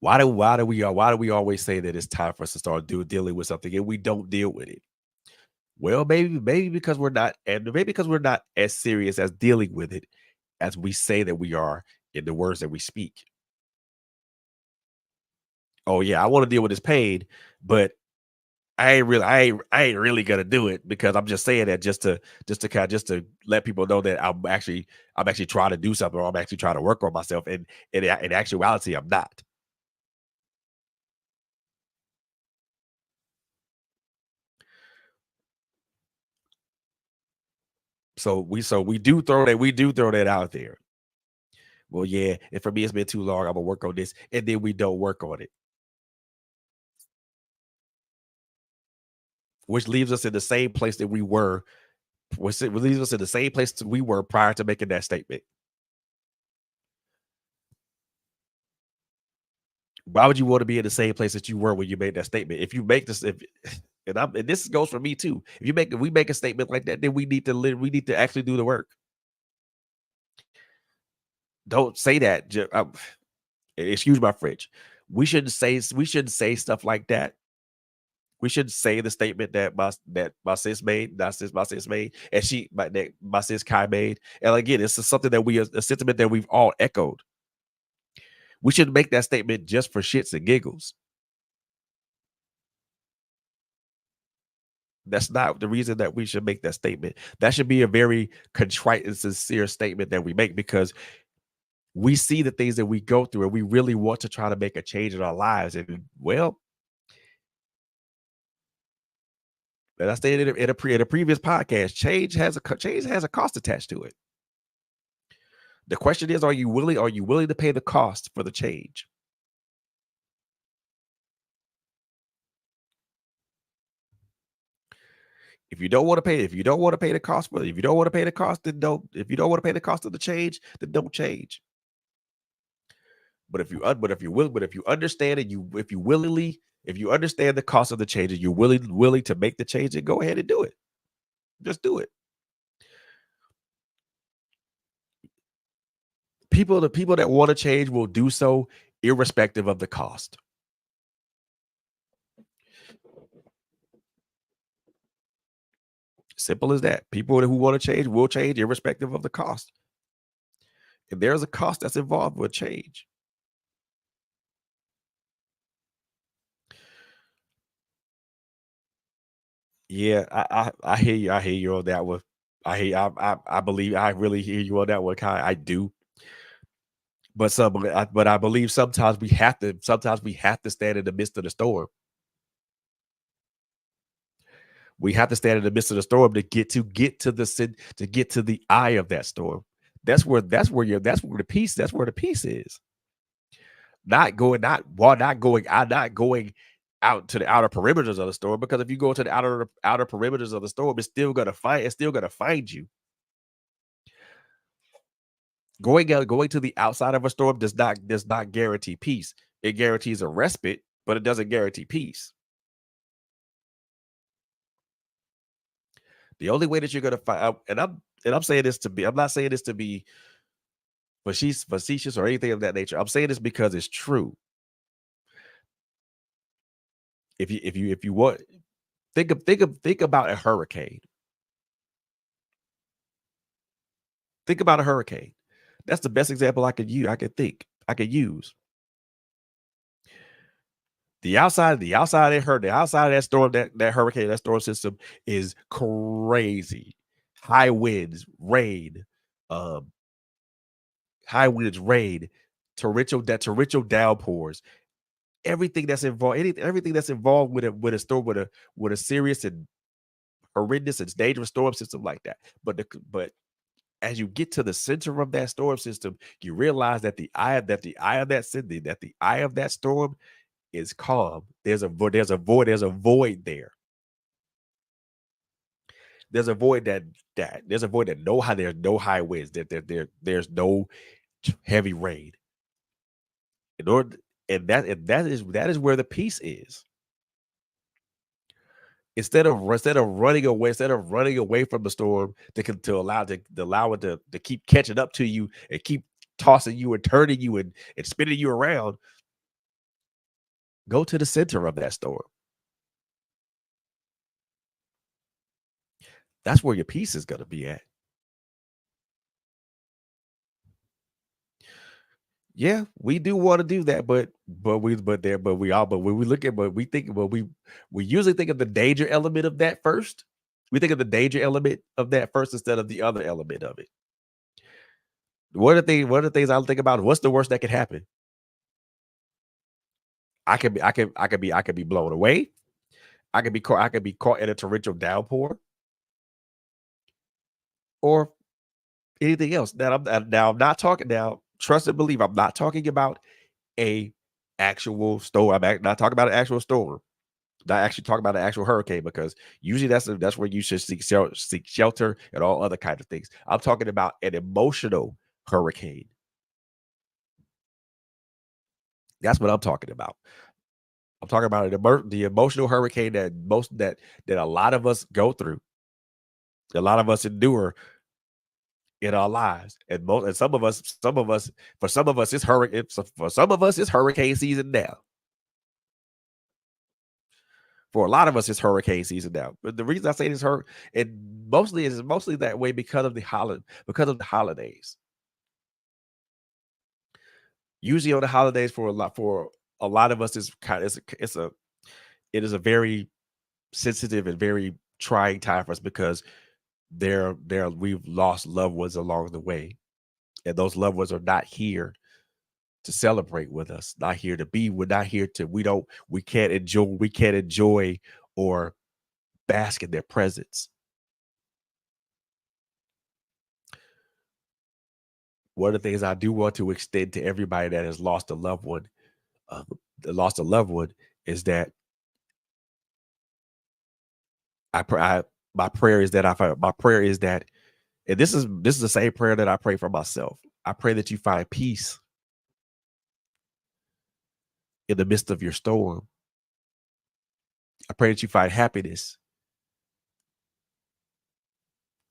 S1: Why do we always say that it's time for us to start dealing with something and we don't deal with it? Well, maybe because we're not, and maybe because we're not as serious as dealing with it as we say that we are in the words that we speak. Oh yeah, I want to deal with this pain, but I ain't really gonna do it because I'm just saying that just to let people know that I'm actually trying to do something or I'm actually trying to work on myself. And in actuality, I'm not. So we do throw that out there. Well, yeah, and for me it's been too long. I'm gonna work on this, and then we don't work on it, which leaves us in the same place that we were. Which leaves us in the same place that we were prior to making that statement. Why would you want to be in the same place that you were when you made that statement? If you make this, if and this goes for me too. If we make a statement like that, then we need to actually do the work. Don't say that. Excuse my French. We shouldn't say stuff like that. We shouldn't say the statement that my sis made, not sis my sis made, and that my sis Kai made. And again, it's something that a sentiment that we've all echoed. We should make that statement just for shits and giggles. That's not the reason that we should make that statement. That should be a very contrite and sincere statement that we make because we see the things that we go through and we really want to try to make a change in our lives. And well, as I stated in a previous podcast, change has a cost attached to it. The question is, are you willing to pay the cost for the change? If you don't want to pay the cost for it, if you don't want to pay the cost, then don't. If you don't want to pay the cost of the change, then don't change. But if you understand and if you understand the cost of the change and you're willing to make the change, then go ahead and do it. Just do it. The people that want to change will do so irrespective of the cost. Simple as that. People who want to change will change irrespective of the cost. And there's a cost that's involved with change. Yeah, I hear you. I hear you on that one. I believe I really hear you on that one, Kai. I do. But I believe sometimes we have to stand in the midst of the storm. We have to stand in the midst of the storm to get to the eye of that storm. That's where the peace is. Not going out out to the outer perimeters of the storm, because if you go to the outer perimeters of the storm, it's still gonna find you. Going to the outside of a storm does not guarantee peace. It guarantees a respite, but it doesn't guarantee peace. The only way that you're gonna find, and I'm saying this to be, I'm not saying this to be facetious or anything of that nature. I'm saying this because it's true. If you want, think about a hurricane. Think about a hurricane. That's the best example I could use. The outside of that storm, that hurricane, that storm system is crazy. High winds, rain, um, high winds, rain, torrential downpours, everything that's involved with a storm, with a serious and horrendous and dangerous storm system like that. But as you get to the center of that storm system, you realize that the eye of that storm is calm. There's a void there. There's a void that there's no high winds, there's no heavy rain. In order and that is where the peace is. Instead of running away from the storm to allow it to keep catching up to you and keep tossing you and turning you and spinning you around, go to the center of that storm. That's where your peace is going to be at. Yeah, we do want to do that, but when we look at but we think but we usually think of the danger element of that first. We think of the danger element of that first instead of the other element of it. One of the things I think about, what's the worst that could happen? I could be blown away. I could be caught in a torrential downpour or anything else. Now I'm not talking now. Trust and believe. I'm not talking about a actual storm. Not talking about an actual storm. Not actually talking about an actual hurricane, because usually that's where you should seek shelter and all other kinds of things. I'm talking about an emotional hurricane. That's what I'm talking about. I'm talking about the emotional hurricane that a lot of us go through, a lot of us endure in our lives, and for some of us it's hurricane season now. For a lot of us, it's hurricane season now. But the reason I say this hurt, mostly that way because of the holidays. Usually on the holidays, for a lot of us, it is a very sensitive and very trying time for us, because we've lost loved ones along the way, and those loved ones are not here to celebrate with us, not here to be. We're not here to. We can't enjoy or bask in their presence. One of the things I do want to extend to everybody that has lost a loved one, uh, lost a loved one, is that I, pr- I my prayer is that, and this is the same prayer that I pray for myself. I pray that you find peace in the midst of your storm. I pray that you find happiness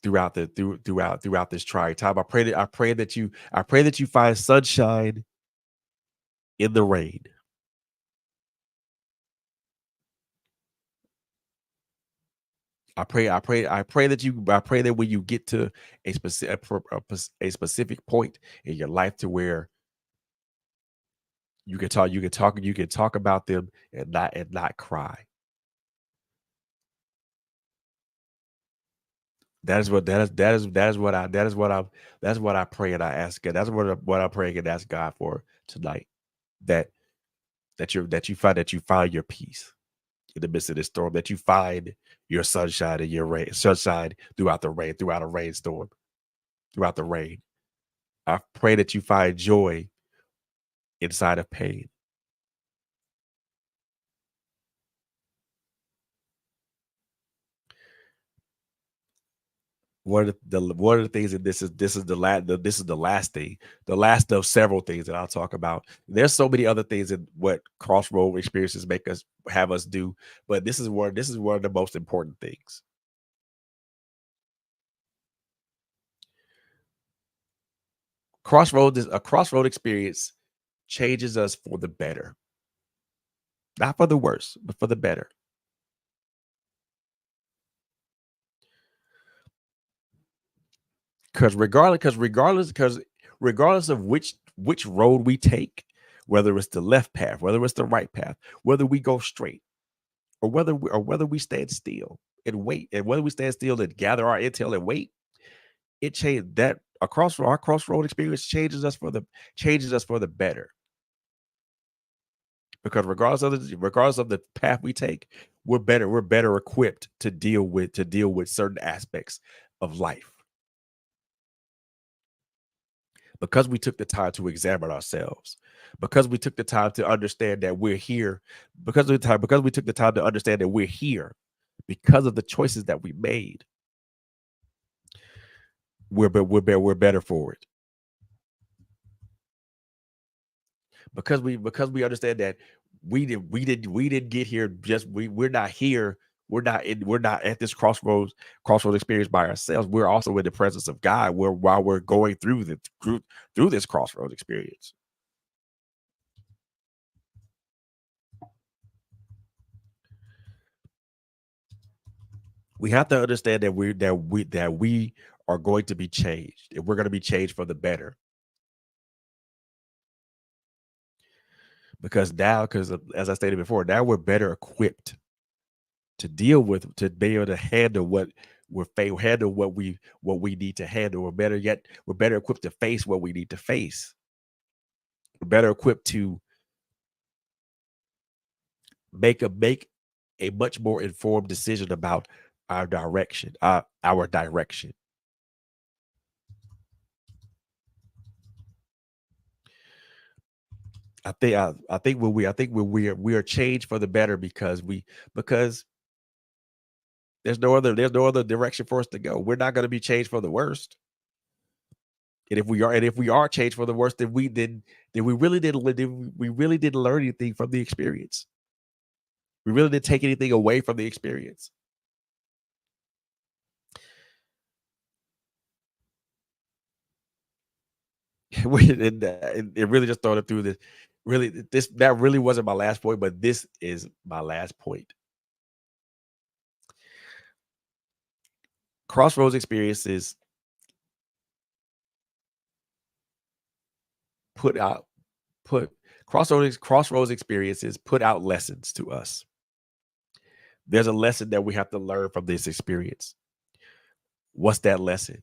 S1: throughout this trying time. I pray that you find sunshine in the rain. I pray that when you get to a specific point in your life to where you can talk about them and not cry. That's what I pray and I ask God. What I'm praying and ask God for tonight. That that you find your peace in the midst of this storm. That you find your sunshine and your sunshine throughout a rainstorm, throughout the rain. I pray that you find joy inside of pain. one of the things, and this is the last thing, the last of several things that I'll talk about. There's so many other things that what crossroad experiences make us have us do, but this is one of the most important things. A crossroad experience changes us for the better, not for the worse, but for the better. Because regardless of which road we take, whether it's the left path, whether it's the right path, whether we go straight, or whether we stand still and wait, and whether we stand still and gather our intel and wait, it changed that across our crossroad experience changes us for the better. Because regardless of the path we take, we're better equipped to deal with certain aspects of life, because we took the time to examine ourselves, because we took the time to understand that we're here, because we took the time to understand that we're here because of the choices that we made. We're better for it, because we understand that we didn't get here, just we're not here. We're not at this crossroads experience by ourselves. We're also in the presence of God, where while we're going through this crossroads experience. We have to understand that we are going to be changed, and we're going to be changed for the better. Because as I stated before, now we're better equipped to be able to handle handle what we need to handle. We're better equipped to face what we need to face. We're better equipped to make a much more informed decision about our direction. I think when we are changed for the better, because there's no other direction for us to go. We're not going to be changed for the worst. And if we are changed for the worst, then we really didn't learn anything from the experience. We really didn't take anything away from the experience. It really just thought it through this. Really, that really wasn't my last point, but this is my last point. Crossroads experiences put out put crossroads experiences put out lessons to us. There's a lesson that we have to learn from this experience. What's that lesson?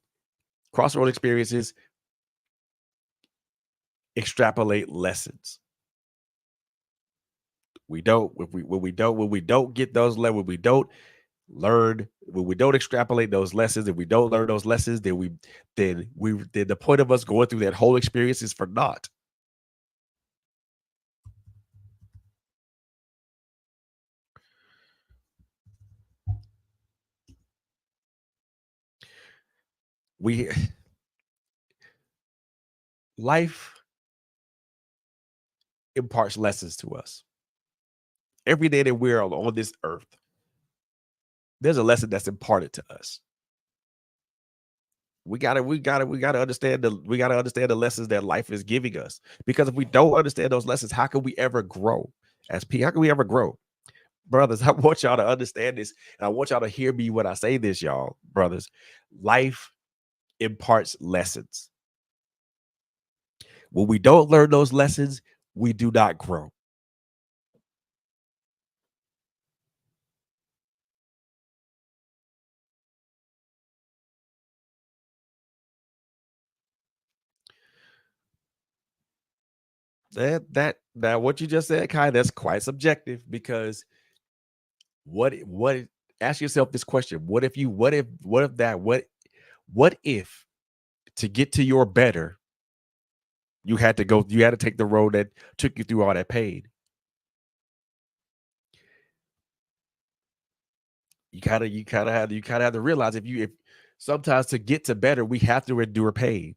S1: Crossroad experiences extrapolate lessons. We don't if we when we don't get those when we don't learn, when we don't extrapolate those lessons, if we don't learn those lessons, then the point of us going through that whole experience is for naught. We Life imparts lessons to us. Every day that we're on this earth, there's a lesson that's imparted to us. We gotta understand the lessons that life is giving us. Because if we don't understand those lessons, how can we ever grow? How can we ever grow? Brothers, I want y'all to understand this, and I want y'all to hear me when I say this, y'all, brothers. Life imparts lessons. When we don't learn those lessons, we do not grow. That what you just said, Kai, that's quite subjective. Because what ask yourself this question: what if to get to your better, you had to take the road that took you through all that pain? You kind of have to realize, if Sometimes to get to better, we have to endure pain.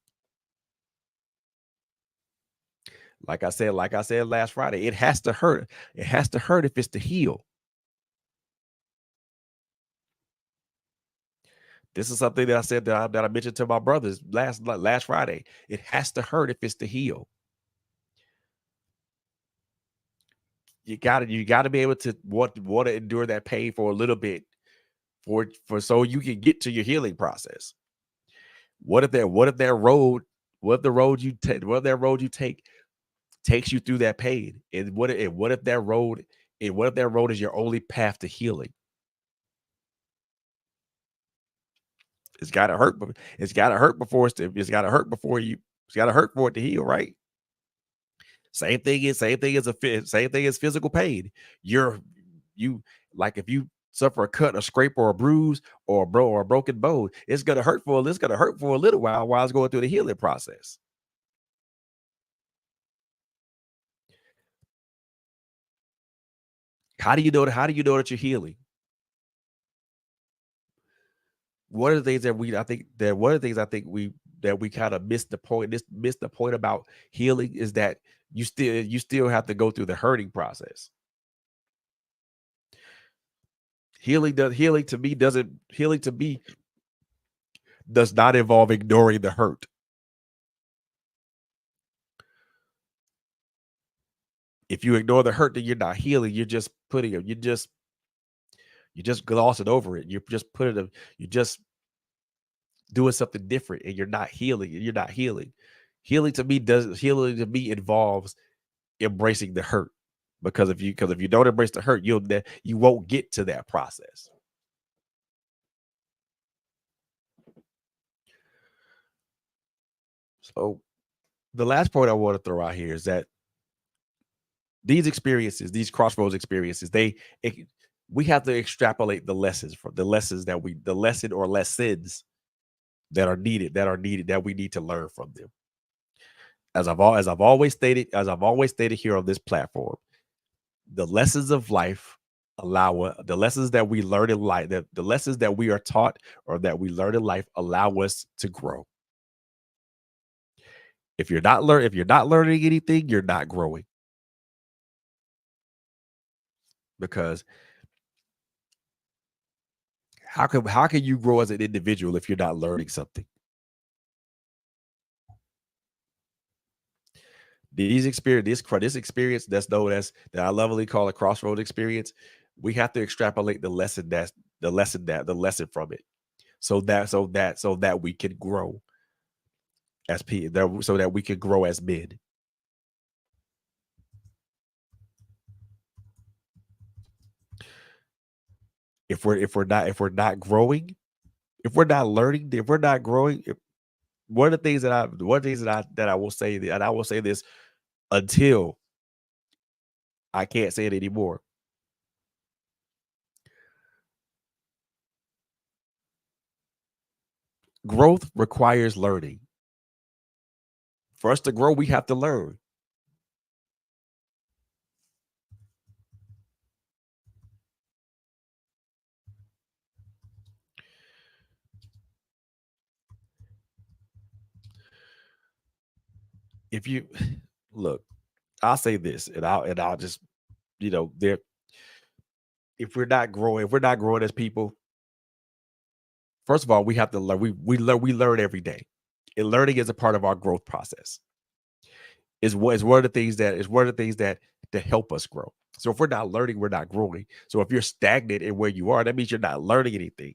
S1: Like I said last Friday, it has to hurt. It has to hurt if it's to heal. This is something that I said that I mentioned to my brothers last Friday. It has to hurt if it's to heal. You gotta be able to want to endure that pain for a little bit for so you can get to your healing process. What if the road you take what if that road you take takes you through that pain? And what if that road is your only path to healing? It's gotta hurt for it to heal, right? Same thing as physical pain. You like if you suffer a cut, a scrape, or a bruise, or a broken bone, it's gonna hurt for a little while it's going through the healing process. How do you know that you're healing? One of the things I think we kind of missed the point about healing is that you still have to go through the hurting process. Healing to me does not involve ignoring the hurt. If you ignore the hurt, then you're not healing. You're just glossing over it. You're just doing something different, and you're not healing. You're not healing. Healing to me involves embracing the hurt, because if you don't embrace the hurt, you won't get to that process. So the last point I want to throw out here is that these crossroads experiences, we have to extrapolate the lesson or lessons that we need to learn from them. As I've always stated here on this platform, the lessons of life the lessons that we learn in life, the lessons that we are taught or that we learn in life allow us to grow. If you're not learning anything, you're not growing, because how can you grow as an individual if you're not learning something? This experience that's known as that I lovingly call a crossroad experience, we have to extrapolate the lesson from it, so that we can grow so that we can grow as men. If we're not learning, if we're not growing, one of the things that I will say, and I will say this until I can't say it anymore. Growth requires learning. For us to grow, we have to learn. If you look, I'll say this, and I'll just there. If we're not growing as people, first of all, we have to learn. We learn every day, and learning is a part of our growth process. Is one of the things that help us grow. So if we're not learning, we're not growing. So if you're stagnant in where you are, that means you're not learning anything,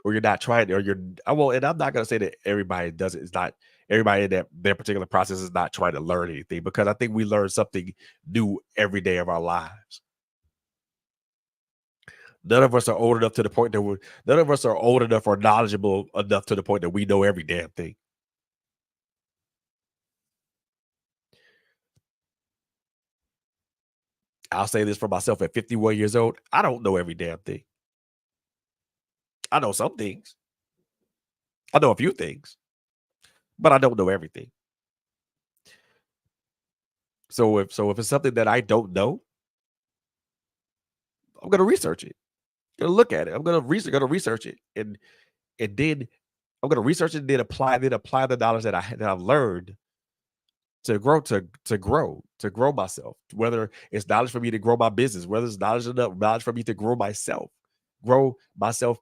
S1: or you're not trying, or you're I will and I'm not gonna say that everybody does it. It's not everybody in that their particular process is not trying to learn anything, because I think we learn something new every day of our lives. None of us are old enough to the point that we're none of us are old enough or knowledgeable enough to the point that we know every damn thing. I'll say this for myself at 51 years old. I don't know every damn thing. I know some things. I know a few things, but I don't know everything. So if it's something that I don't know, I'm gonna research it. Gonna look at it. I'm gonna research it, and then I'm going to research it, then apply the knowledge that I've learned to grow myself. Whether it's knowledge for me to grow my business, whether it's knowledge for me to grow myself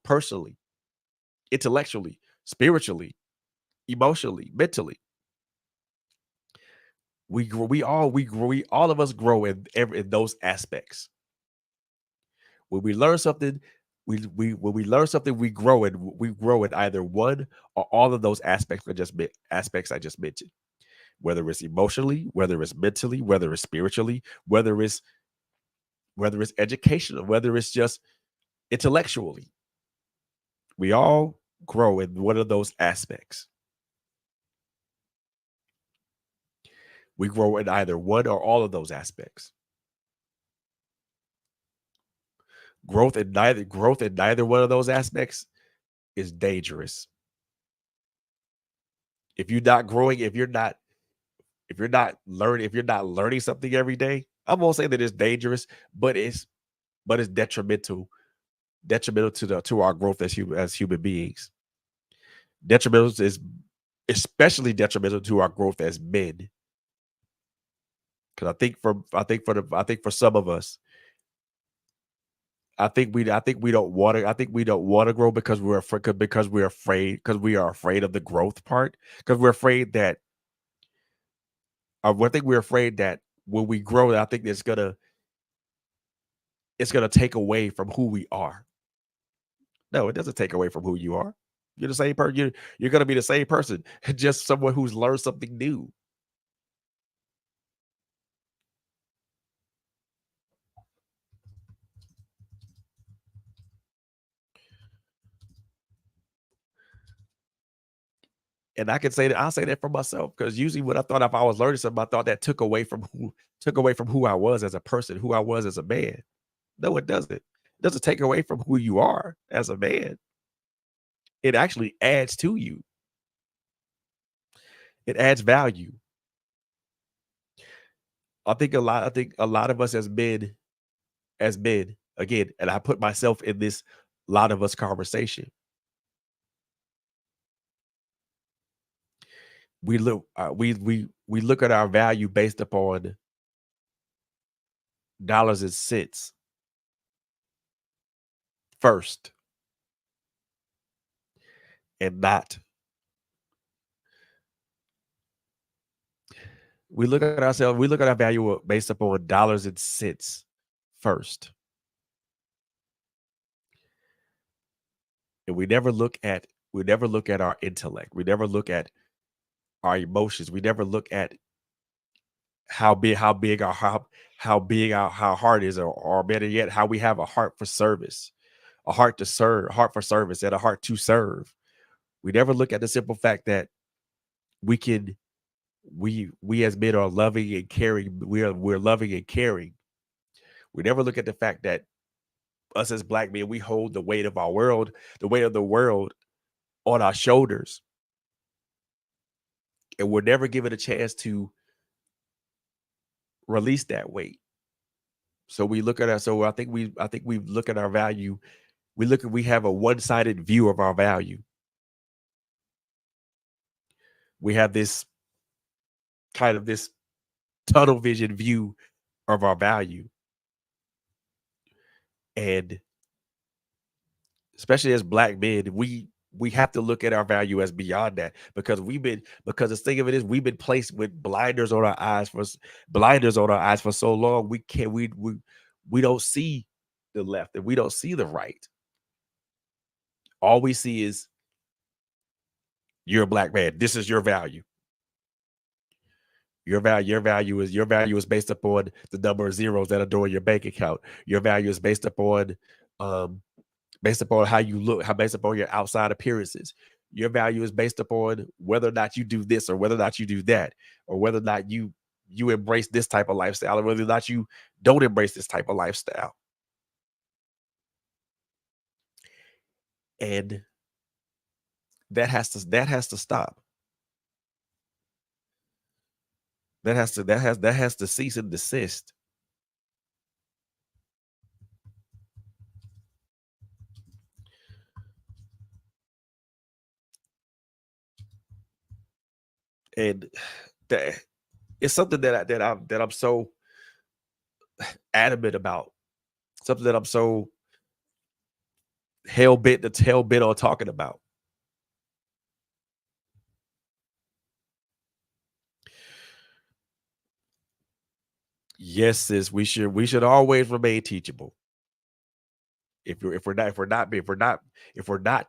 S1: personally, intellectually, spiritually, emotionally, mentally. We all of us grow in those aspects. When we learn something, when we learn something, we grow in either one or all of those aspects I just mentioned. Whether it's emotionally, whether it's mentally, whether it's spiritually, whether it's educational, whether it's just intellectually. We all grow in one of those aspects. We grow in either one or all of those aspects. Growth in neither one of those aspects is dangerous. If you're not growing, if you're not learning something every day, I won't say that it's dangerous, but it's detrimental to our growth as human beings. Detrimental is especially detrimental to our growth as men. Because I think for some of us, I think we don't want to grow because we are afraid of the growth part, because we're afraid that I think we're afraid that when we grow, I think it's gonna take away from who we are. No, it doesn't take away from who you are. You're the same person. You're gonna be the same person, just someone who's learned something new. And I can say that I'll say that for myself, because usually when I thought if I was learning something, I thought that took away from who I was as a person, who I was as a man. No, it doesn't. It doesn't take away from who you are as a man. It actually adds to you. It adds value. I think a lot of us as men, again, and I put myself in this lot of us conversation. We look at our value based upon dollars and cents first, and not we look at our value based upon dollars and cents first, and we never look at our intellect. We never look at our emotions. We never look at how big our heart is, or better yet, how we have a heart for service, a heart to serve, heart for service, and a heart to serve. We never look at the simple fact that we can we as men are loving and caring. We're loving and caring. We never look at the fact that us as black men, we hold the weight of the world on our shoulders, and we're never given a chance to release that weight. So we look at our so I think we look at our value. We have a one-sided view of our value. We have this tunnel vision view of our value. And especially as black men, we have to look at our value as beyond that, because the thing of it is, we've been placed with blinders on our eyes for so long. We can't we don't see the left and we don't see the right. All we see is, you're a black man, this is your value. Your value is based upon the number of zeros that adorn your bank account. Your value is um based upon how you look, how based upon your outside appearances. Your value is based upon whether or not you do this or whether or not you do that, or whether or not you embrace this type of lifestyle, or whether or not you don't embrace this type of lifestyle. And that has to stop. That has to cease and desist. And that it's something that I'm so adamant about, something that I'm so hell bent on talking about. Yes, sis, we should always remain teachable. If we're not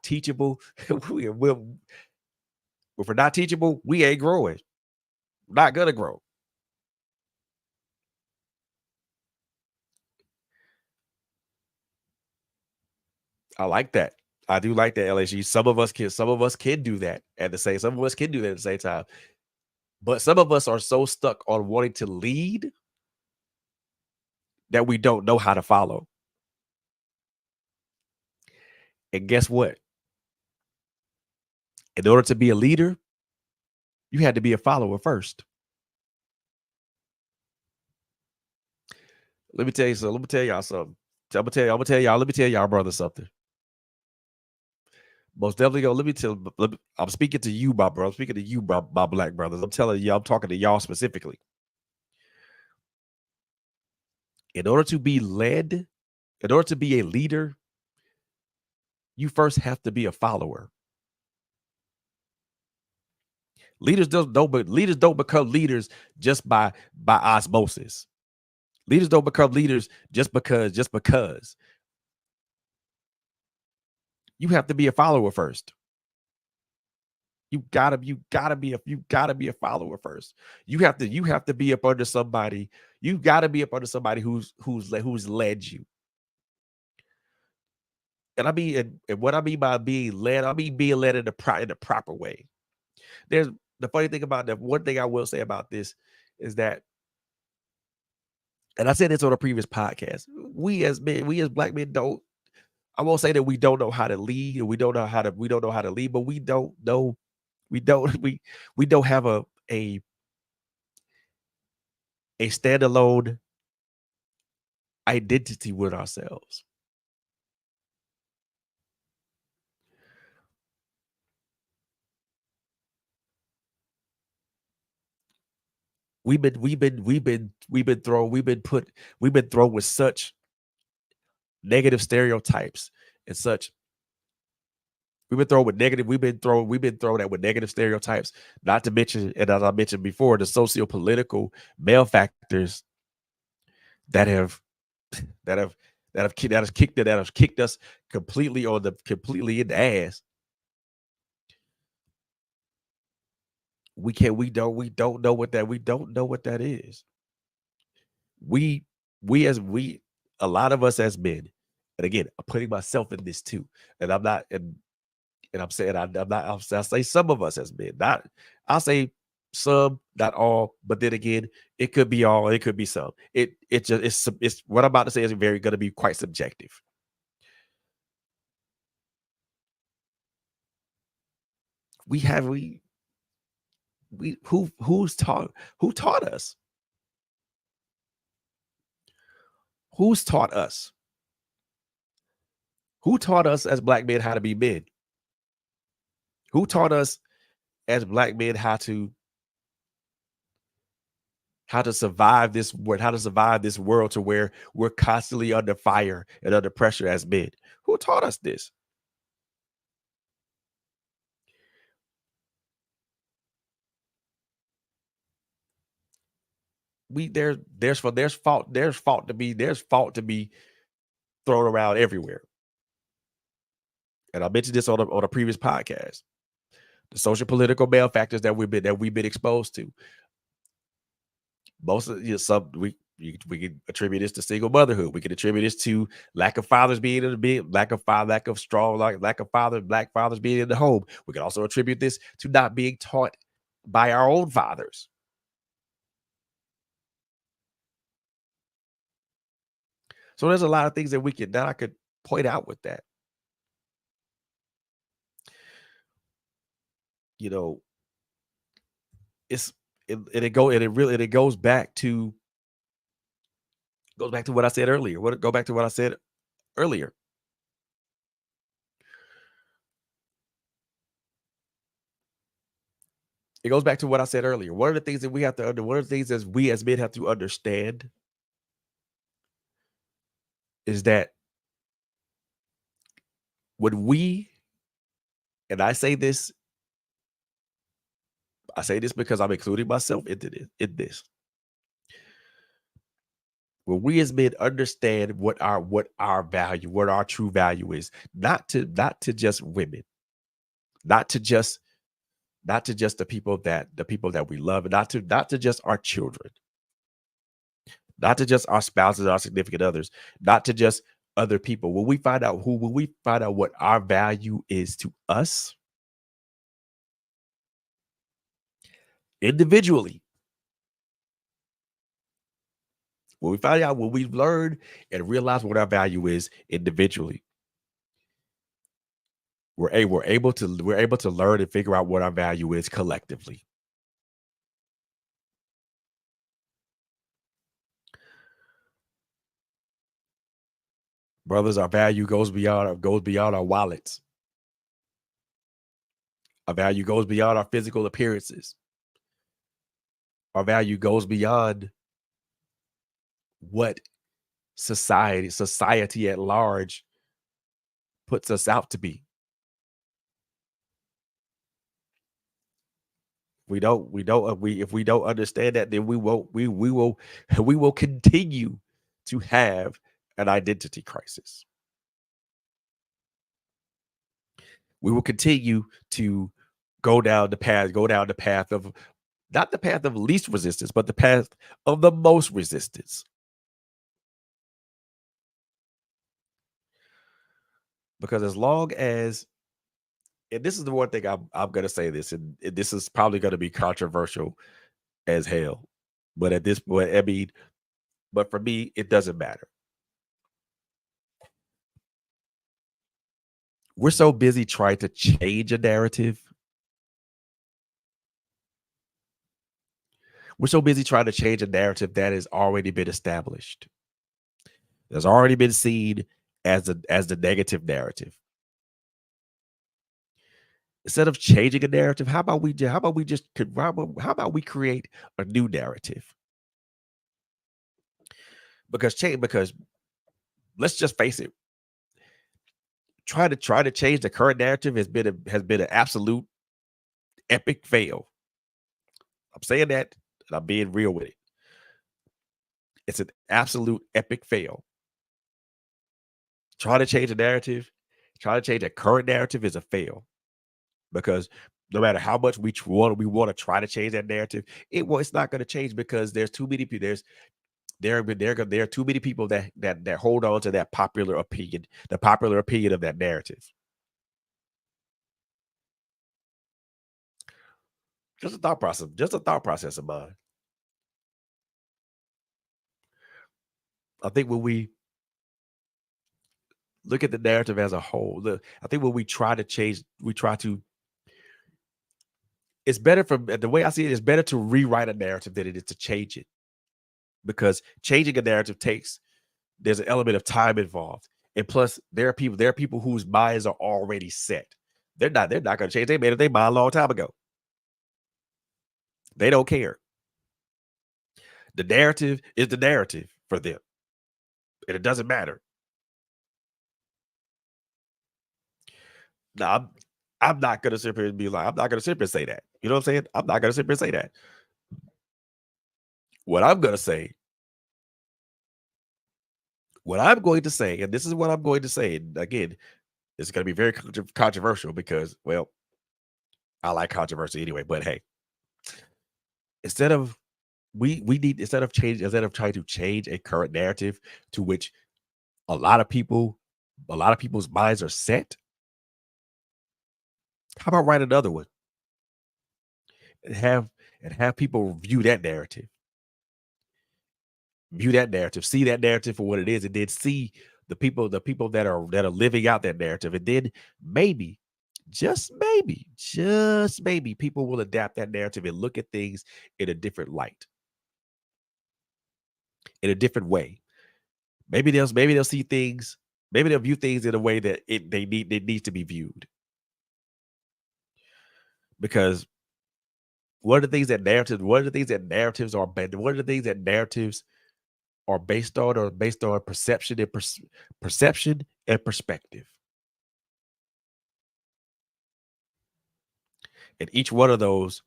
S1: teachable, we'll if we're not teachable, we ain't growing. Not gonna grow. I like that. I do like that, LSU. Some of us can do that at the same. Some of us can do that at the same time. But some of us are so stuck on wanting to lead that we don't know how to follow. And guess what? In order to be a leader, you had to be a follower first. Let me tell you something. Let me tell y'all something. Let me tell y'all, brother, something. Most definitely go. I'm speaking to you, my bro. I'm speaking to you, my black brothers. I'm telling you, I'm talking to y'all specifically. In order to be led, in order to be a leader, you first have to be a follower. Leaders don't become leaders just by osmosis. Leaders don't become leaders just because. You have to be a follower first. You gotta be a follower first. You have to be up under somebody. You gotta be up under somebody who's led you. And and what I mean by being led, I mean being led in the proper way. There's the funny thing about that. One thing I will say about this is that, and I said this on a previous podcast. We as men, we as black men don't. I won't say that we don't know how to lead, and we don't know how to lead, but we don't know. We don't we don't have a a standalone identity with ourselves. We've been thrown with such negative stereotypes and such. We've been thrown out with negative stereotypes, not to mention, and as I mentioned before, the socio-political male factors that have that have that have kicked us completely in the ass. We don't know what that is. We we as we A lot of us as men, and again, I'm putting myself in this too, and I'm not, and I'm saying I'm not. I'll say some of us as men, not. I'll say some, not all, but then again, it could be all, it could be some. It's what I'm about to say is very going to be quite subjective. We have we who taught us? Who's taught us? Who taught us as black men how to be men? Who taught us as black men how to survive this world, how to survive this world to where we're constantly under fire and under pressure as men? Who taught us this? We there's fault to be thrown around everywhere. And I mentioned this on a previous podcast. The social political male factors that we've been exposed to. Most of some we can attribute this to single motherhood. We can attribute this to lack of fathers being in the bed, lack of strong, lack of black fathers being in the home. We can also attribute this to not being taught by our own fathers. So there's a lot of things that I could point out with that. You know, it's and it go and it really and it goes back to what I said earlier. Go back to what I said earlier. It goes back to what I said earlier. One of the things that we have to one of the things that we as men have to understand is that when we, and I say this because I'm including myself in this. When we as men understand what our value, what our true value is, not to just women, not to just the people that we love, and not to just our children, not to just our spouses, our significant others, not to just other people. When we find out what our value is to us individually, when we learn and realize what our value is individually, we're able to learn and figure out what our value is collectively. Brothers, our value goes beyond our wallets. Our value goes beyond our physical appearances. Our value goes beyond what society at large puts us out to be. We if we don't understand that, then we will continue to have an identity crisis. We will continue to go down the path of, not the path of least resistance, but the path of the most resistance. Because as long as, and this is the one thing I'm going to say this, and this is probably going to be controversial as hell. But at this point, I mean, but for me, it doesn't matter. We're so busy trying to change a narrative. We're so busy trying to change a narrative that has already been established, that's already been seen as the negative narrative. Instead of changing a narrative, how about we create a new narrative? Because let's just face it, try to change the current narrative has been an absolute epic fail. I'm saying that, and I'm being real with it. It's an absolute epic fail. Trying to change a narrative, trying to change a current narrative is a fail, because no matter how much we want to try to change that narrative, it's not going to change, because there's too many people. There are too many people that hold on to that popular opinion, the popular opinion of that narrative. Just a thought process of mine. I think when we look at the narrative as a whole, I think when we try to change, we try to. It's better, for the way I see it, it's better to rewrite a narrative than it is to change it, because changing a narrative takes there's an element of time involved, and plus there are people whose minds are already set. They're not going to change. They made up their mind a long time ago. They don't care. The narrative is the narrative for them, and it doesn't matter. Now, I'm not gonna sit here and be like, I'm not gonna sit here and say that. You know what I'm saying? I'm not gonna sit here and say that. What I'm gonna say, what I'm going to say, and this is what I'm going to say. And again, it's gonna be very controversial, because, well, I like controversy anyway. But hey, instead of we need instead of trying to change a current narrative to which a lot of people, a lot of people's minds are set. How about write another one, and have people view that narrative, see that narrative for what it is, and then see the people that are living out that narrative, and then maybe, just maybe, people will adapt that narrative and look at things in a different light, in a different way. Maybe they'll see things. Maybe they'll view things in a way that it needs to be viewed, because What are the things that narratives? What are the things that narratives are? What are the things that narratives are based on, or based on perception and perspective? And each one of those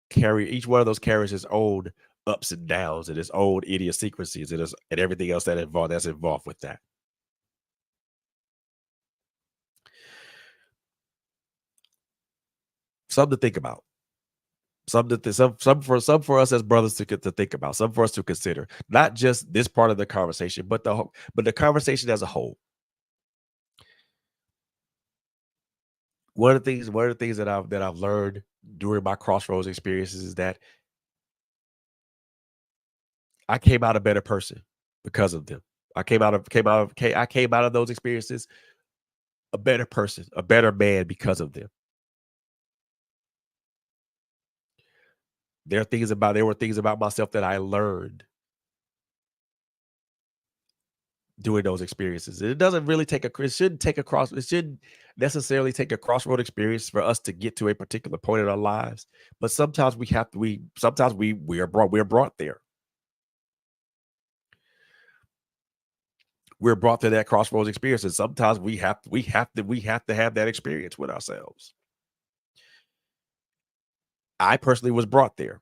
S1: carries its own ups and downs and its own idiosyncrasies and everything else that's involved with that. Something to think about. Some for us as brothers to think about. Some for us to consider. Not just this part of the conversation, but the conversation as a whole. One of the things that I've learned during my crossroads experiences is that I came out a better person because of them. I came out of those experiences a better person, a better man because of them. There were things about myself that I learned doing those experiences. It doesn't really take it shouldn't take a cross it shouldn't necessarily take a crossroad experience for us to get to a particular point in our lives. But sometimes we're brought there. We're brought to that crossroads experience. And sometimes we have to have that experience with ourselves. I personally was brought there.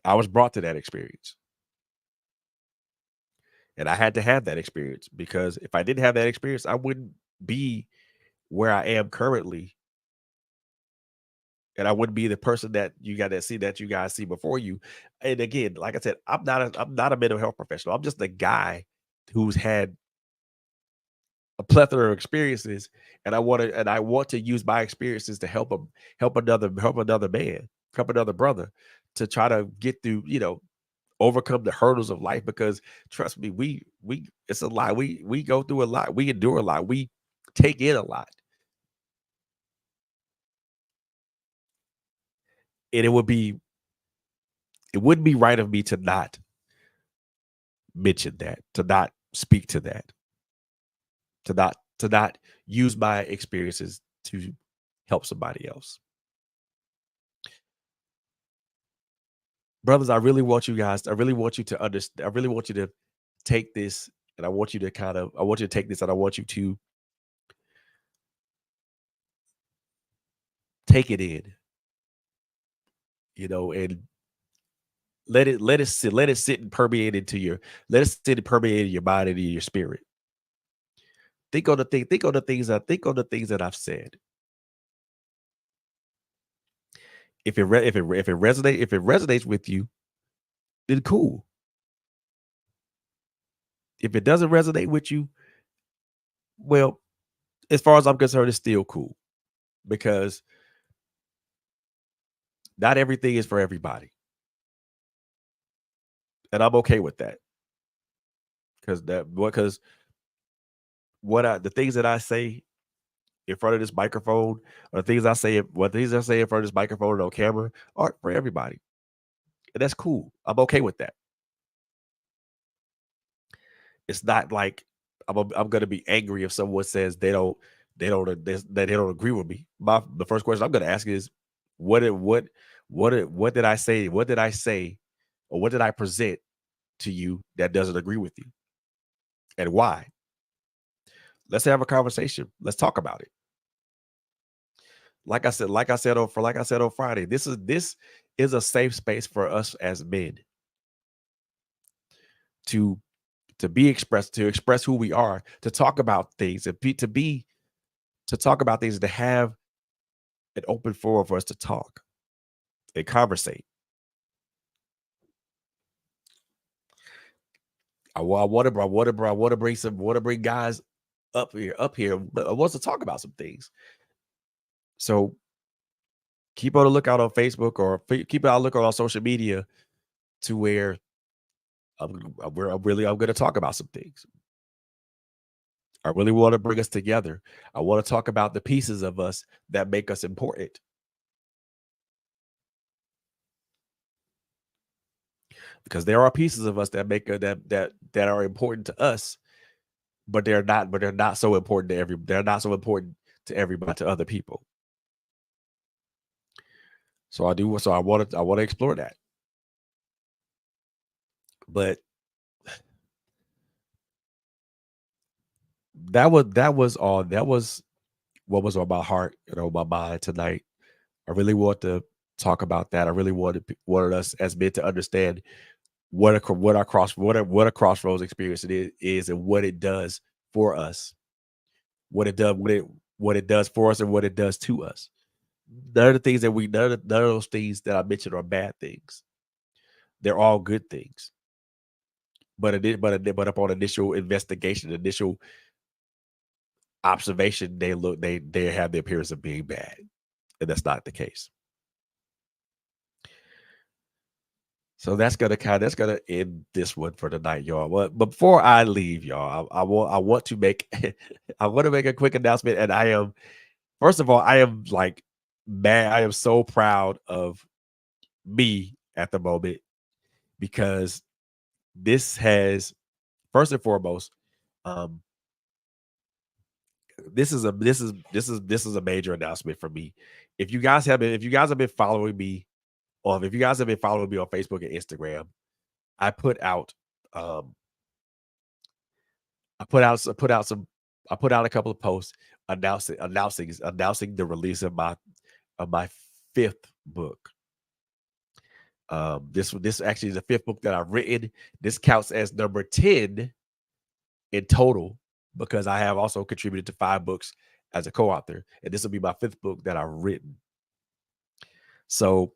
S1: I was brought to that experience. And I had to have that experience, because if I didn't have that experience, I wouldn't be where I am currently. And I wouldn't be the person that you guys see before you. And again, like I said, I'm not a mental health professional. I'm just a guy who's had a plethora of experiences, and I want to use my experiences to help another man, help another brother to try to get through, overcome the hurdles of life. Because trust me, we it's a lot. We go through a lot. We endure a lot. We take in a lot. And it wouldn't be right of me to not mention that, to not speak to that, to not use my experiences to help somebody else. Brothers, I really want you to understand. I really want you to take this, and I want you to take this, and I want you to take it in, and let it sit and permeate into your let it sit and permeate in your mind and in your spirit. Think on the things that I've said. If it resonates with you, then cool. If it doesn't resonate with you, well, as far as I'm concerned, it's still cool, because not everything is for everybody, and I'm okay with that. Because the things that I say in front of this microphone, or things I say in front of this microphone and on camera, aren't for everybody, and that's cool. I'm okay with that. It's not like I'm gonna be angry if someone says they don't agree with me. The first question I'm gonna ask is, what did I say? What did I say, or what did I present to you that doesn't agree with you, and why? Let's have a conversation. Let's talk about it. Like I said on Friday, this is a safe space for us as men to to express who we are, to talk about things, and to talk about things, to have an open forum for us to talk and conversate. I want to bring guys up here, wants to talk about some things. So keep on the lookout on Facebook, or keep on the lookout on social media, to where I'm going to talk about some things. I really want to bring us together. I want to talk about the pieces of us that make us important, because there are pieces of us that make that are important to us, but they're not so important to they're not so important to everybody, to other people. So I want to explore that. But that was what was on my heart, my mind tonight. I really want to talk about that. I really wanted us as men to understand what a crossroads experience is and what it does for us, what it does for us, and what it does to us. None of those things that I mentioned are bad things. They're all good things. But upon initial investigation, initial observation, they have the appearance of being bad, and that's not the case. So that's gonna end this one for tonight, y'all. But before I leave, y'all, I want to make I want to make a quick announcement, and I am first of all, I am like mad. I am so proud of me at the moment because this has first and foremost, um, this is a major announcement for me. If you guys have been following me, or if you guys have been following me on Facebook and Instagram, I put out um I put out a couple of posts announcing the release of my fifth book. This actually is the fifth book that I've written. This counts as number 10 in total because I have also contributed to 5 books as a co-author, and this will be my fifth book that I've written. So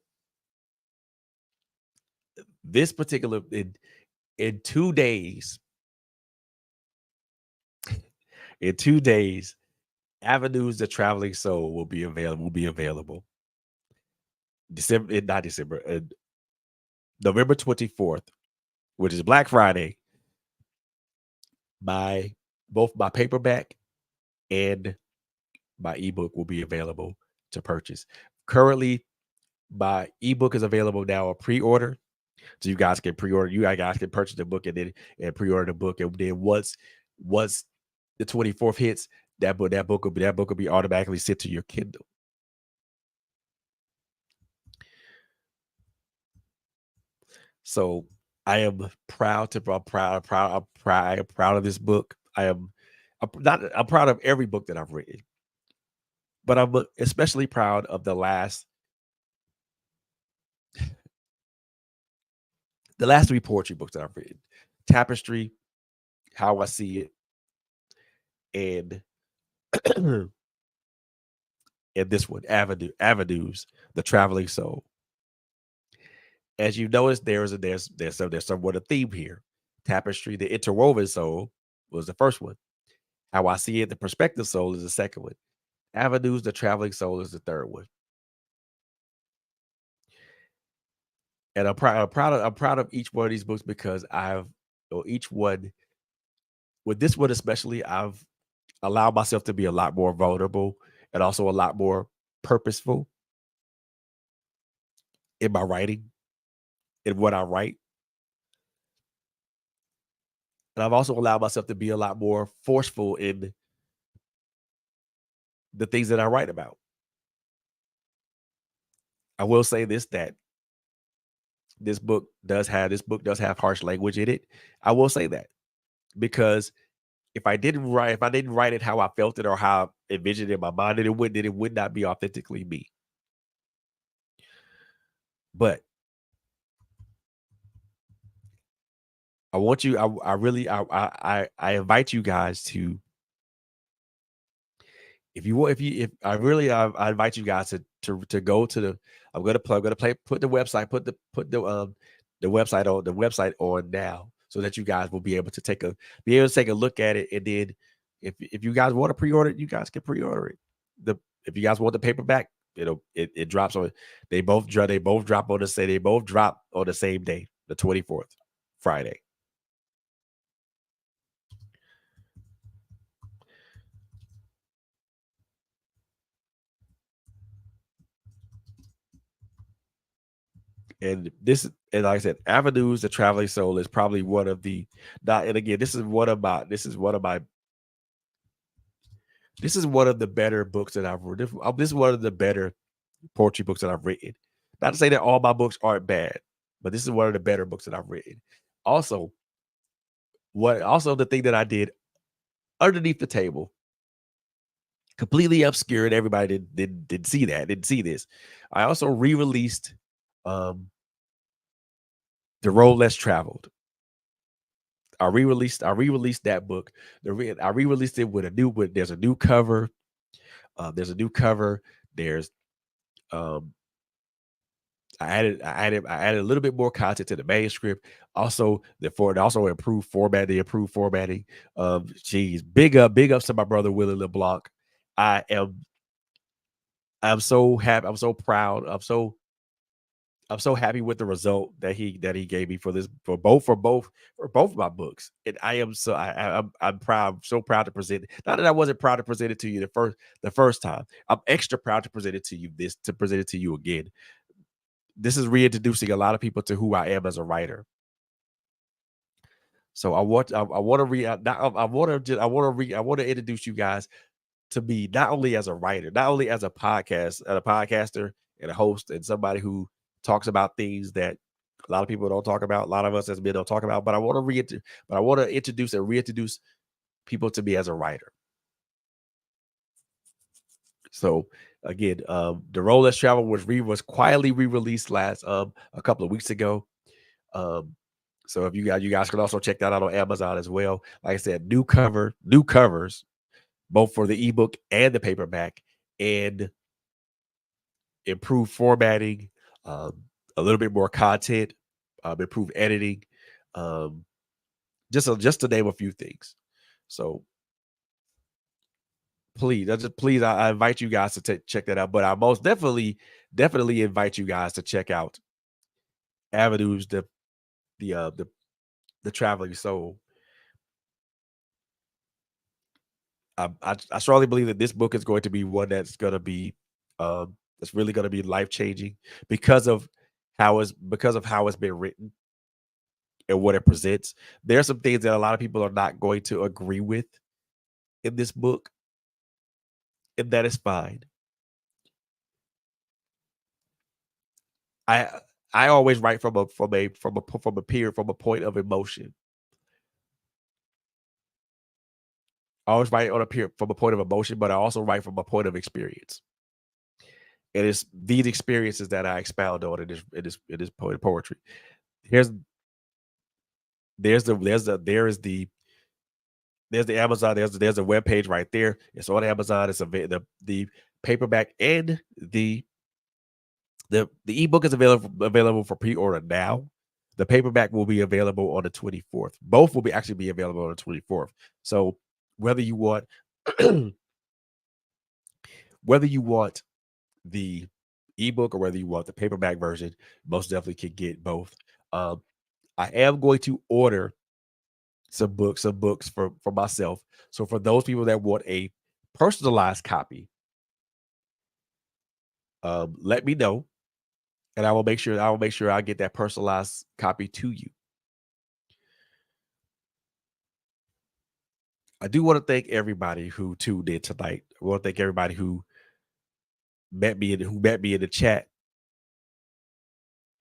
S1: this particular in 2 days, in 2 days, Avenues the Traveling Soul will be available. Not December, November 24th, which is Black Friday. My both my paperback and my ebook will be available to purchase. Currently, my ebook is available now on pre-order. So you guys can pre-order, you guys can purchase the book and pre-order the book. And then once the 24th hits, that book will be automatically sent to your Kindle. So I am proud to I am proud of this book. I'm proud of every book that I've written, but I'm especially proud of the last 3 poetry books that I've written. Tapestry, How I See It, and and this one, Avenues, The Traveling Soul. As you notice, there's somewhat a theme here. Tapestry, The Interwoven Soul was the first one. How I See It, The Perspective Soul is the second one. Avenues, The Traveling Soul is the third one. And I'm proud of each one of these books because each one, with this one especially, I've allowed myself to be a lot more vulnerable and also a lot more purposeful in my writing, in what I write. And I've also allowed myself to be a lot more forceful in the things that I write about. I will say this that this book does have harsh language in it. I will say that because if I didn't write it how I felt it or how I envisioned it in my mind, then it would not be authentically me. But I want you, I really, I invite you guys to, if you want, if I really, I invite you guys to go to the, I'm gonna play, put the website, the website on now so that you guys will be able to take a look at it. And then if you guys want to pre-order it, you guys can pre-order it. If you guys want the paperback, it drops on, they both drop on the same day, the 24th, Friday. And like I said, Avenues, The Traveling Soul is probably one of the not, and again, this is one of the better books that I've written. This is one of the better poetry books that I've written. Not to say that all my books aren't bad, but this is one of the better books that I've written. Also, the thing that I did underneath the table, completely obscured. Everybody didn't see that, didn't see this. I also re-released um The Road Less Traveled. I re-released that book. I re-released it with there's a new cover. There's a new cover. There's um I added a little bit more content to the manuscript. Also, it also improved formatting. Geez, big ups to my brother Willie LeBlanc. I am I'm so happy. I'm so proud. I'm so happy with the result that he gave me for this for both of my books. And I am so I'm proud, so proud to present it. Not that I wasn't proud to present it to you the first time. I'm extra proud to present it to you to present it to you again. This is reintroducing a lot of people to who I am as a writer. So I want to re I want to I want to introduce you guys to me not only as a writer, not only as a podcaster and a host and somebody who talks about things that a lot of people don't talk about, a lot of us as men don't talk about, but I want to introduce and reintroduce people to me as a writer. So again, The Road Less Travel was quietly re-released last a couple of weeks ago. Um, so if you guys can also check that out on Amazon as well. Like I said, new covers, both for the ebook and the paperback, and improved formatting, um, a little bit more content, improved editing, um, just to name a few things. So please, I invite you guys to check that out. But I most definitely invite you guys to check out Avenues, the uh the the Traveling Soul. I strongly believe that this book is going to be one that's really going to be life changing because of how it's been written and what it presents. There are some things that a lot of people are not going to agree with in this book, and that is fine. I I always write from a point of emotion. I always write from a point of emotion, but I also write from a point of experience. And it's these experiences that I expound on in this poetry. Here's there's the Amazon. There's a web page right there. It's on Amazon. It's the paperback and the ebook is available for pre-order now. The paperback will be available on the 24th. Both will be actually be available on the 24th. So whether you want whether you want the ebook or whether you want the paperback version, most definitely can get both. Um, I am going to order some books for myself. So for those people that want a personalized copy, let me know, and I will make sure I get that personalized copy to you. I do want to thank everybody who tuned in tonight. I want to thank everybody who met me in the chat.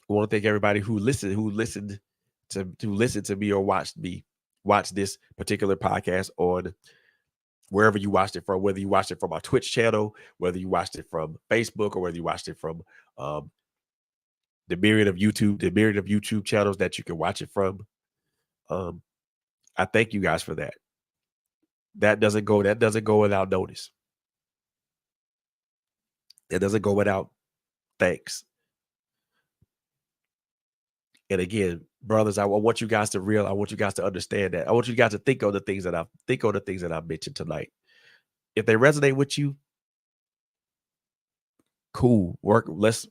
S1: I want to thank everybody who listened to me or watch this particular podcast on wherever you watched it from, whether you watched it from our Twitch channel, whether you watched it from Facebook, or whether you watched it from um, the myriad of YouTube channels that you can watch it from. Um, I thank you guys for that. That doesn't go without notice. It doesn't go without thanks. And again, brothers, I want you guys to understand that. I want you guys to think on the things that I've mentioned tonight. If they resonate with you, cool. Let's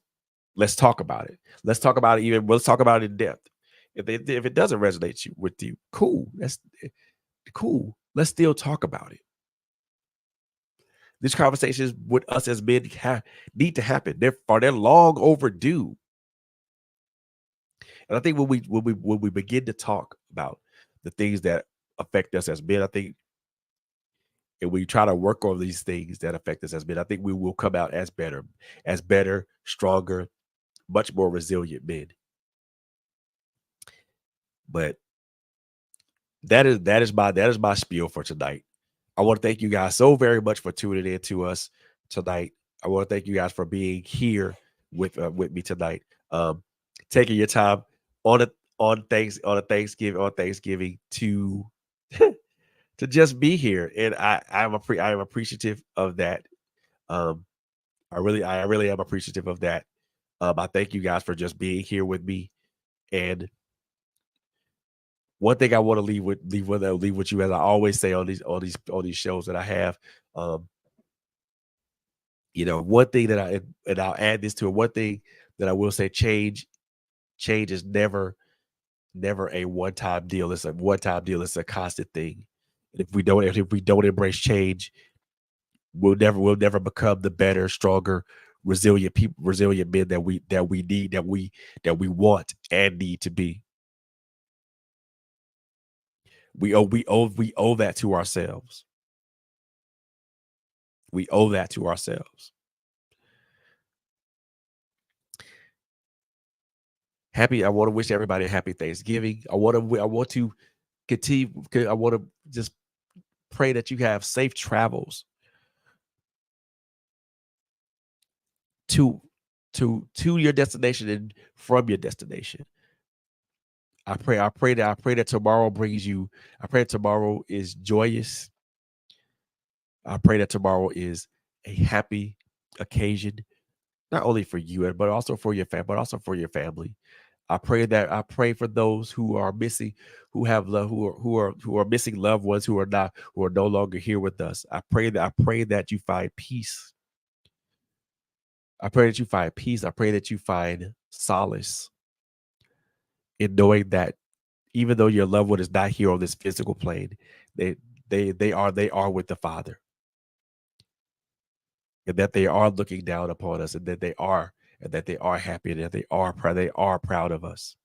S1: talk about it. Let's talk about it let's talk about it in depth. If it doesn't resonate with you, cool. That's cool. Let's still talk about it. These conversations with us as men need to happen. They're long overdue. And I think when we begin to talk about the things that affect us as men, I think, and we try to work on these things that affect us as men, I think we will come out as better, stronger, much more resilient men. But that is my spiel for tonight. I want to thank you guys so very much for tuning in to us tonight. I want to thank you guys for being here with me tonight. Taking your time on a Thanksgiving to to just be here, and I am appreciative of that. Um, I really am appreciative of that. I thank you guys for just being here with me. And one thing I want to leave with you, as I always say on these shows that I have. Um, one thing that and I'll add this to it. One thing that I will say: change is never a one time deal. It's a one time deal. It's a constant thing. And if we don't embrace change, we'll never become the better, stronger, resilient men that we want and need to be. We owe that to ourselves. We owe that to ourselves. I want to wish everybody a happy Thanksgiving. I want to continue. I want to just pray that you have safe travels to to your destination and from your destination. I pray that tomorrow brings you. I pray that tomorrow is joyous. I pray that tomorrow is a happy occasion, not only for you, but also for your family, I pray for those who are missing, who have love, who are missing loved ones, who are no longer here with us. I pray that you find peace. I pray that you find peace. I pray that you find solace in knowing that even though your loved one is not here on this physical plane, they they are with the Father, and that they are looking down upon us, and that they are happy, and that they are proud of us,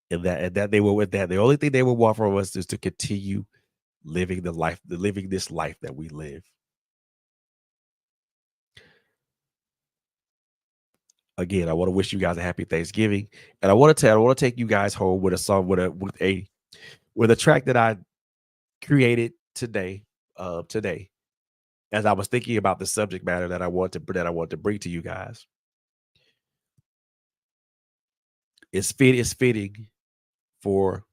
S1: and that they will with that. The only thing they will want from us is to continue living this life that we live. Again, I want to wish you guys a happy Thanksgiving, and I want to take you guys home with a song with a track that I created today, as I was thinking about the subject matter that I want to bring to you guys. It's fitting for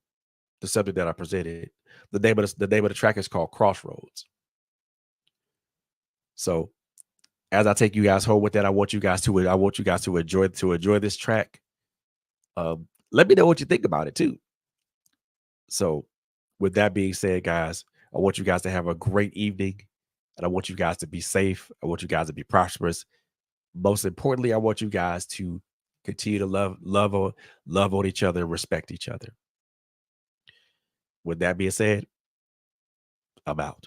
S1: the subject that I presented. The name of the track is called Crossroads. So as I take you guys home with that, I want you guys to enjoy this track. Let me know what you think about it too. So with that being said, guys, I want you guys to have a great evening, and I want you guys to be safe. I want you guys to be prosperous. Most importantly, I want you guys to continue to love on each other and respect each other. With that being said, I'm out.